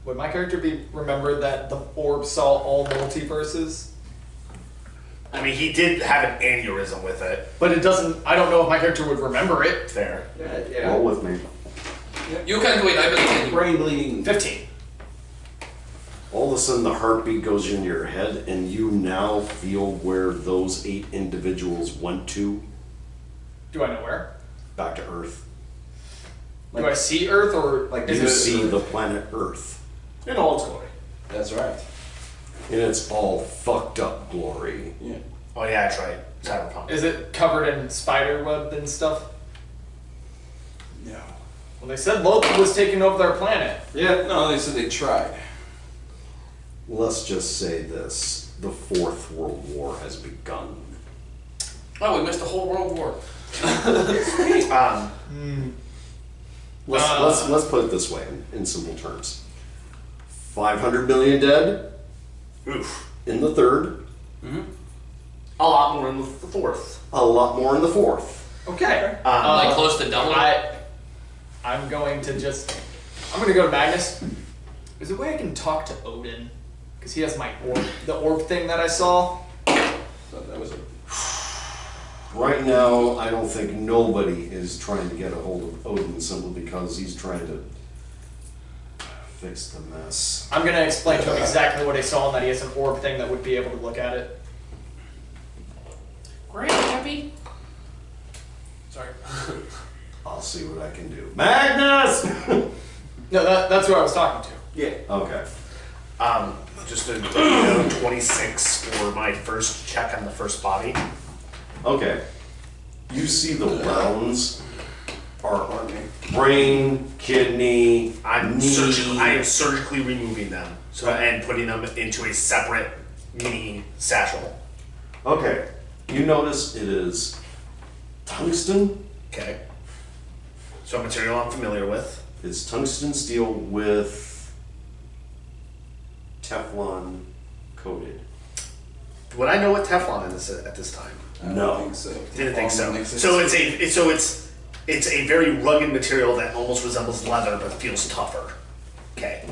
G: Would my character be remembered that the orb saw all multiverses?
B: I mean, he did have an aneurysm with it.
G: But it doesn't. I don't know if my character would remember it.
B: There.
A: Roll with me.
C: You can wait. I believe in you.
E: Brain bleeding.
G: 15.
A: All of a sudden, the heartbeat goes into your head, and you now feel where those 8 individuals went to.
G: Do I know where?
A: Back to Earth.
G: Do I see Earth or
E: Like
G: is
A: You
G: it?
A: see the planet Earth.
B: In all its glory.
E: That's right.
A: And it's all fucked up glory.
E: Yeah.
B: Oh yeah, that's right. Cyberpunk.
G: Is it covered in spider web and stuff?
E: No.
G: Well, they said Loki was taking over their planet.
E: Yeah, no, they said they tried.
A: Let's just say this. The 4th World War has begun.
C: Oh, we missed a whole world war.
A: Let's put it this way in simple terms. 500 million dead
B: Oof.
A: in the 3rd,
B: A lot more in the fourth.
A: a lot more in the 4th.
G: Okay.
C: Like close to double.
G: I'm going to go to Magnus. Is there a way I can talk to Odin? Because he has my orb, the orb thing that I saw.
E: So that was a
A: Right now, I don't think nobody is trying to get a hold of Odin simply because he's trying to fix the mess.
G: I'm gonna explain to him exactly what I saw and that he has an orb thing that would be able to look at it.
C: Great, happy. Sorry.
A: I'll see what I can do. Magnus!
G: No, that's who I was talking to.
D: Yeah.
A: Okay.
B: Just a 26 for my first check on the first body.
A: Okay. You see the rounds are brain, kidney,
B: I am
A: knee.
B: surgically removing them and putting them into a separate mini satchel.
A: Okay. You notice it is tungsten.
B: Okay. So a material I'm familiar with.
A: It's tungsten steel with Teflon coated.
B: Would I know what Teflon is at this time?
E: I don't
A: No.
E: think so.
B: Didn't think so.
E: Exists.
B: So it's a very rugged material that almost resembles leather but feels tougher. Okay.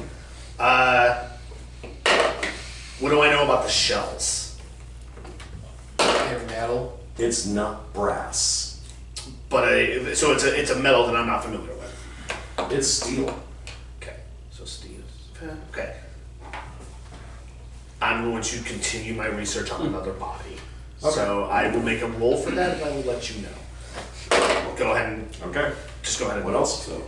B: What do I know about the shells?
C: They're metal.
A: It's not brass.
B: But so it's a metal that I'm not familiar with.
A: It's steel.
B: Okay. So Steve. Okay. I'm going to continue my research on another body. So I will make a roll for that and I will let you know. Go ahead and
A: Okay.
B: just go ahead and
A: What else?
E: So,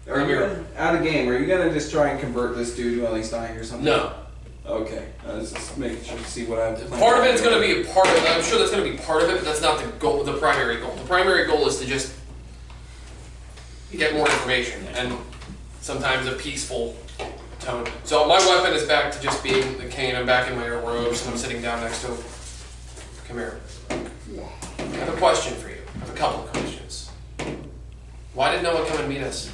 E: are you out of game? Are you gonna just try and convert this dude while he's dying or something?
C: No.
E: Okay. I was just making sure to see what I'm.
C: Part of it is going to be a part of it. I'm sure that's going to be part of it, but that's not the goal. The primary goal. The primary goal is to just get more information and sometimes a peaceful tone. So my weapon is back to just being the cane. I'm back in my robes and I'm sitting down next to him. Come here. I have a question for you. I have a couple of questions. Why did no one come and meet us?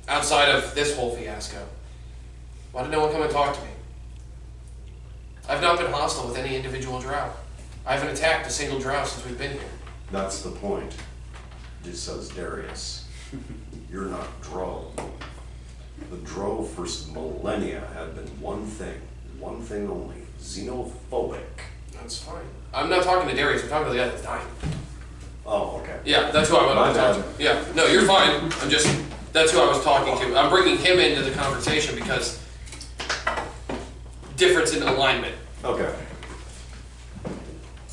C: Outside of this whole fiasco. Why did no one come and talk to me? I've not been hostile with any individual drow. I haven't attacked a single drow since we've been here.
A: That's the point. It says Darius. You're not Drow. The Drow for millennia have been one thing only. Xenophobic.
C: That's fine. I'm not talking to Darius, I'm talking to the guy that's dying.
A: Oh, okay.
C: Yeah, that's who I
A: My
C: was talking to. Yeah, no, you're fine. That's who I was talking to. I'm bringing him into the conversation because difference in alignment.
A: Okay.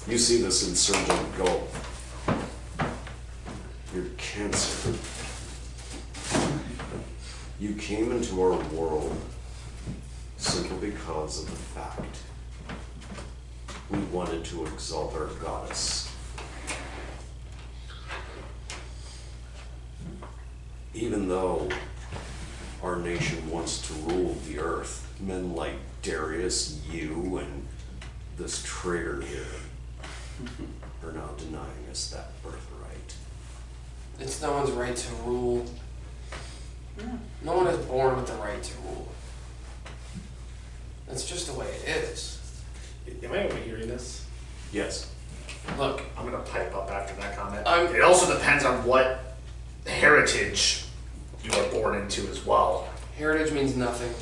A: You see this insurgent go. You're cancer. You came into our world simply because of the fact we wanted to exalt our goddess. Even though our nation wants to rule the earth, men like Darius, you, and this traitor here are now denying us that birthright.
C: It's no one's right to rule. No one is born with the right to rule. That's just the way it is.
B: Am I overhearing this?
A: Yes.
C: Look,
B: I'm gonna pipe up after that comment.
C: I'm-
B: It also depends on what heritage you are born into as well.
C: heritage means nothing.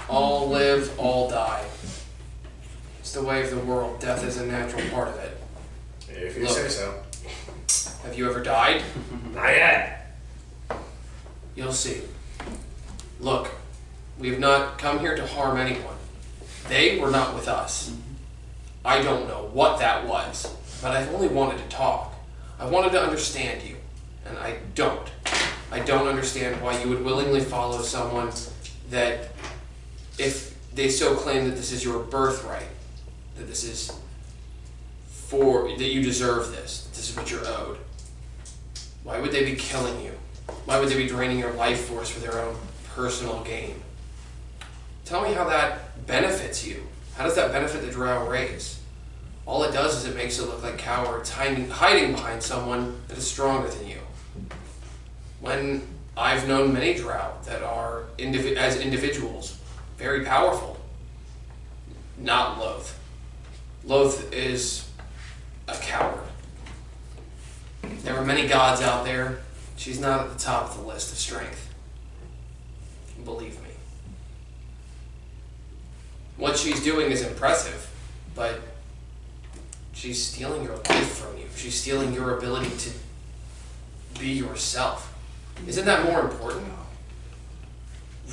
C: All live, all die. It's the way of the world. Death is a natural part of it.
B: If you
C: Look.
B: say so.
C: Have you ever died?
B: Not yet.
C: You'll see. Look, we have not come here to harm anyone. They were not with us. I don't know what that was, but I only wanted to talk. I wanted to understand you, and I don't. I don't understand why you would willingly follow someone that, if they so claim that this is your birthright, that this is that you deserve this, that this is what you're owed. Why would they be killing you? Why would they be draining your life force for their own personal gain? Tell me how that benefits you. How does that benefit the drow race? All it does is it makes it look like cowards hiding behind someone that is stronger than you. When I've known many drow that are, as individuals, very powerful, not Loth. Loth is a coward. There are many gods out there. She's not at the top of the list of strength. Believe me. what she's doing is impressive, but she's stealing your life from you. She's stealing your ability to be yourself. Isn't that more important?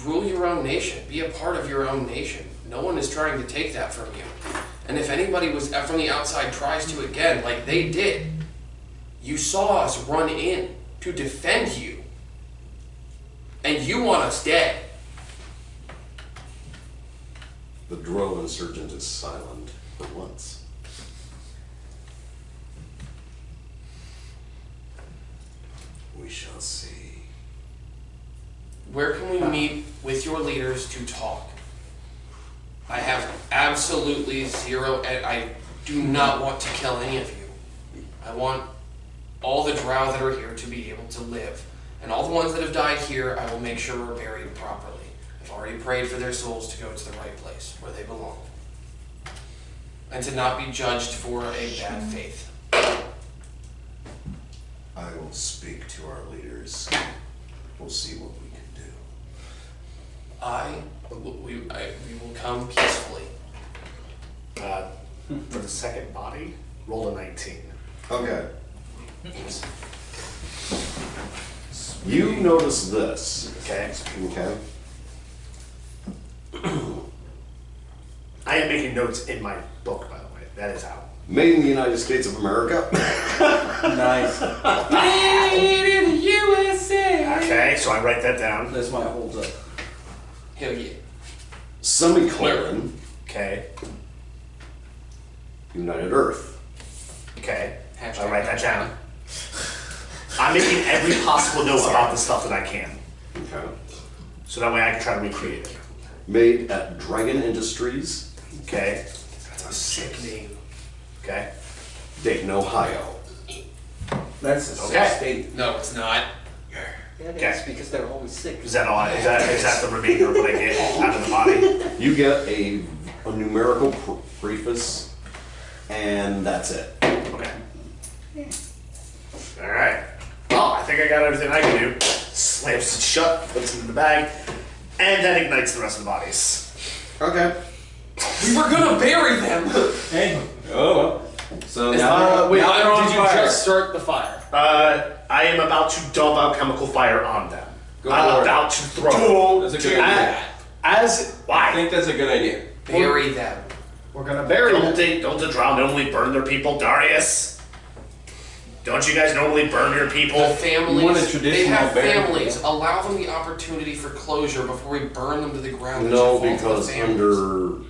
C: Rule your own nation. Be a part of your own nation. No one is trying to take that from you. And if anybody was from the outside tries to again, like they did, you saw us run in to defend you. And you want us dead.
A: The Drow insurgent is silent for once. We shall see.
C: Where can we meet with your leaders to talk? I have absolutely zero, and I do not want to kill any of you. I want all the Drow that are here to be able to live. And all the ones that have died here, I will make sure are buried properly. I've already prayed for their souls to go to the right place, where they belong. And to not be judged for a bad faith.
A: I will speak to our leaders. We'll see what we can do.
C: We will come peacefully.
B: For the second body, roll a 19.
A: Okay. You notice this.
B: Okay.
A: Okay.
B: I am making notes in my book, by the way. That is how.
A: Made in the United States of America.
E: Nice.
C: Made in the USA!
B: Okay, so I write that down.
E: That's why it holds up.
C: Hell yeah.
A: Semicolon.
B: Okay.
A: United Earth.
B: Okay.
C: Hashtag
B: I write that down. I'm making every possible note about the stuff that I can.
A: Okay.
B: So that way I can try to recreate it.
A: Made at Dragon Industries,
B: Okay.
C: That's a sick name.
B: Okay.
A: Dayton, Ohio.
E: That's a
B: Okay.
E: sick state.
C: No, it's not.
D: Yeah,
B: Okay.
D: that's because they're always sick.
B: Is that all? Is that the remainder of what I get out of the body?
A: You get a numerical preface, and that's it.
B: Okay. All right. Well, I think I got everything I can do. Slams it shut, puts it in the bag, and then ignites the rest of the bodies.
A: Okay.
C: We were gonna bury them!
E: Hey. Oh well. So
G: Wait,
E: now they're on
G: did you
E: fire.
G: just start the fire?
B: I am about to dump out chemical fire on them.
E: Go for
B: I'm
E: it.
B: about to throw.
E: That's a good idea.
B: As
E: I
B: why?
E: think that's a good idea.
C: Bury them.
G: We're gonna bury them.
B: Don't the Drow normally burn their people, Darius? Don't you guys normally burn your
C: The
B: people?
E: You want a
C: families, they
E: traditional
C: have
E: burial.
C: families. Allow them the opportunity for closure before we burn them to the ground. That
A: No,
C: should fall to the
A: because
C: families.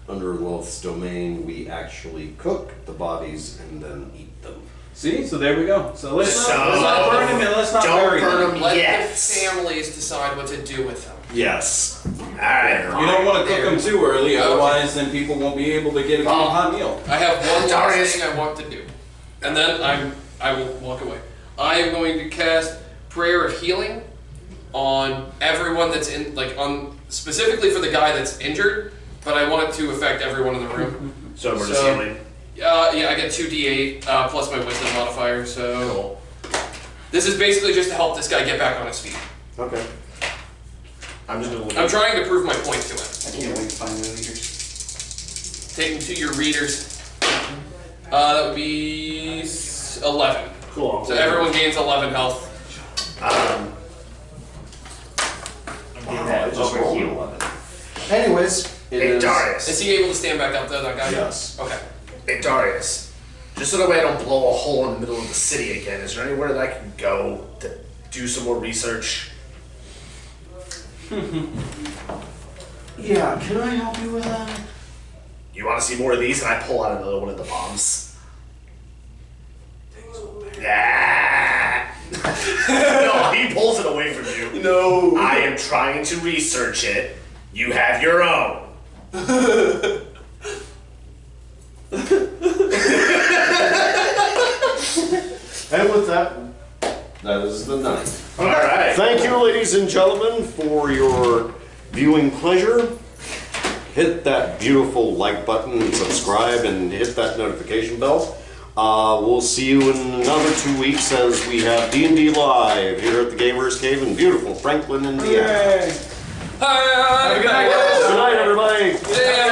A: under Wealth's domain, we actually cook the bodies and then eat them.
E: See, so there we go. So let's
B: So,
E: not burn them and let's not
B: don't
E: bury
B: burn
E: them.
B: them.
C: Let
B: Yes.
C: the families decide what to do with them.
B: Yes. Alright.
E: You don't want to cook them too early, otherwise then people won't be able to get a good hot meal.
C: I have one last
B: Darius.
C: thing I want to do, and then I will walk away. I am going to cast Prayer of Healing on everyone that's in, on specifically for the guy that's injured, but I want it to affect everyone in the room.
B: So we're just
C: So-
B: healing.
C: Yeah, I get 2d8 plus my Wisdom modifier. So
B: Cool.
C: this is basically just to help this guy get back on his feet.
A: Okay.
B: I'm just gonna look
C: I'm
B: at
C: trying to prove my point to him.
E: I can't wait to find the leaders.
C: Take him to your readers. That would be 11.
B: Cool.
C: So everyone gains 11 health.
G: That
A: just
G: over
A: roll.
G: heal.
A: Anyways, it
B: Hey
A: is.
B: Darius.
C: Is he able to stand back up though, that guy?
A: Yes.
C: Okay.
B: Hey Darius. Just so that way I don't blow a hole in the middle of the city again, is there anywhere that I can go to do some more research?
A: Yeah, can I help you with that?
B: You want to see more of these? And I pull out another one of the bombs. Yeah. No, he pulls it away from you.
A: No.
B: I am trying to research it. You have your own.
A: And with that, that is the night.
B: All right.
A: Thank you, ladies and gentlemen, for your viewing pleasure. Hit that beautiful like button and subscribe and hit that notification bell. We'll see you in another 2 weeks as we have D&D Live here at the Gamers Cave in beautiful Franklin, Indiana.
C: Hi.
A: Good night, everybody.
C: Damn.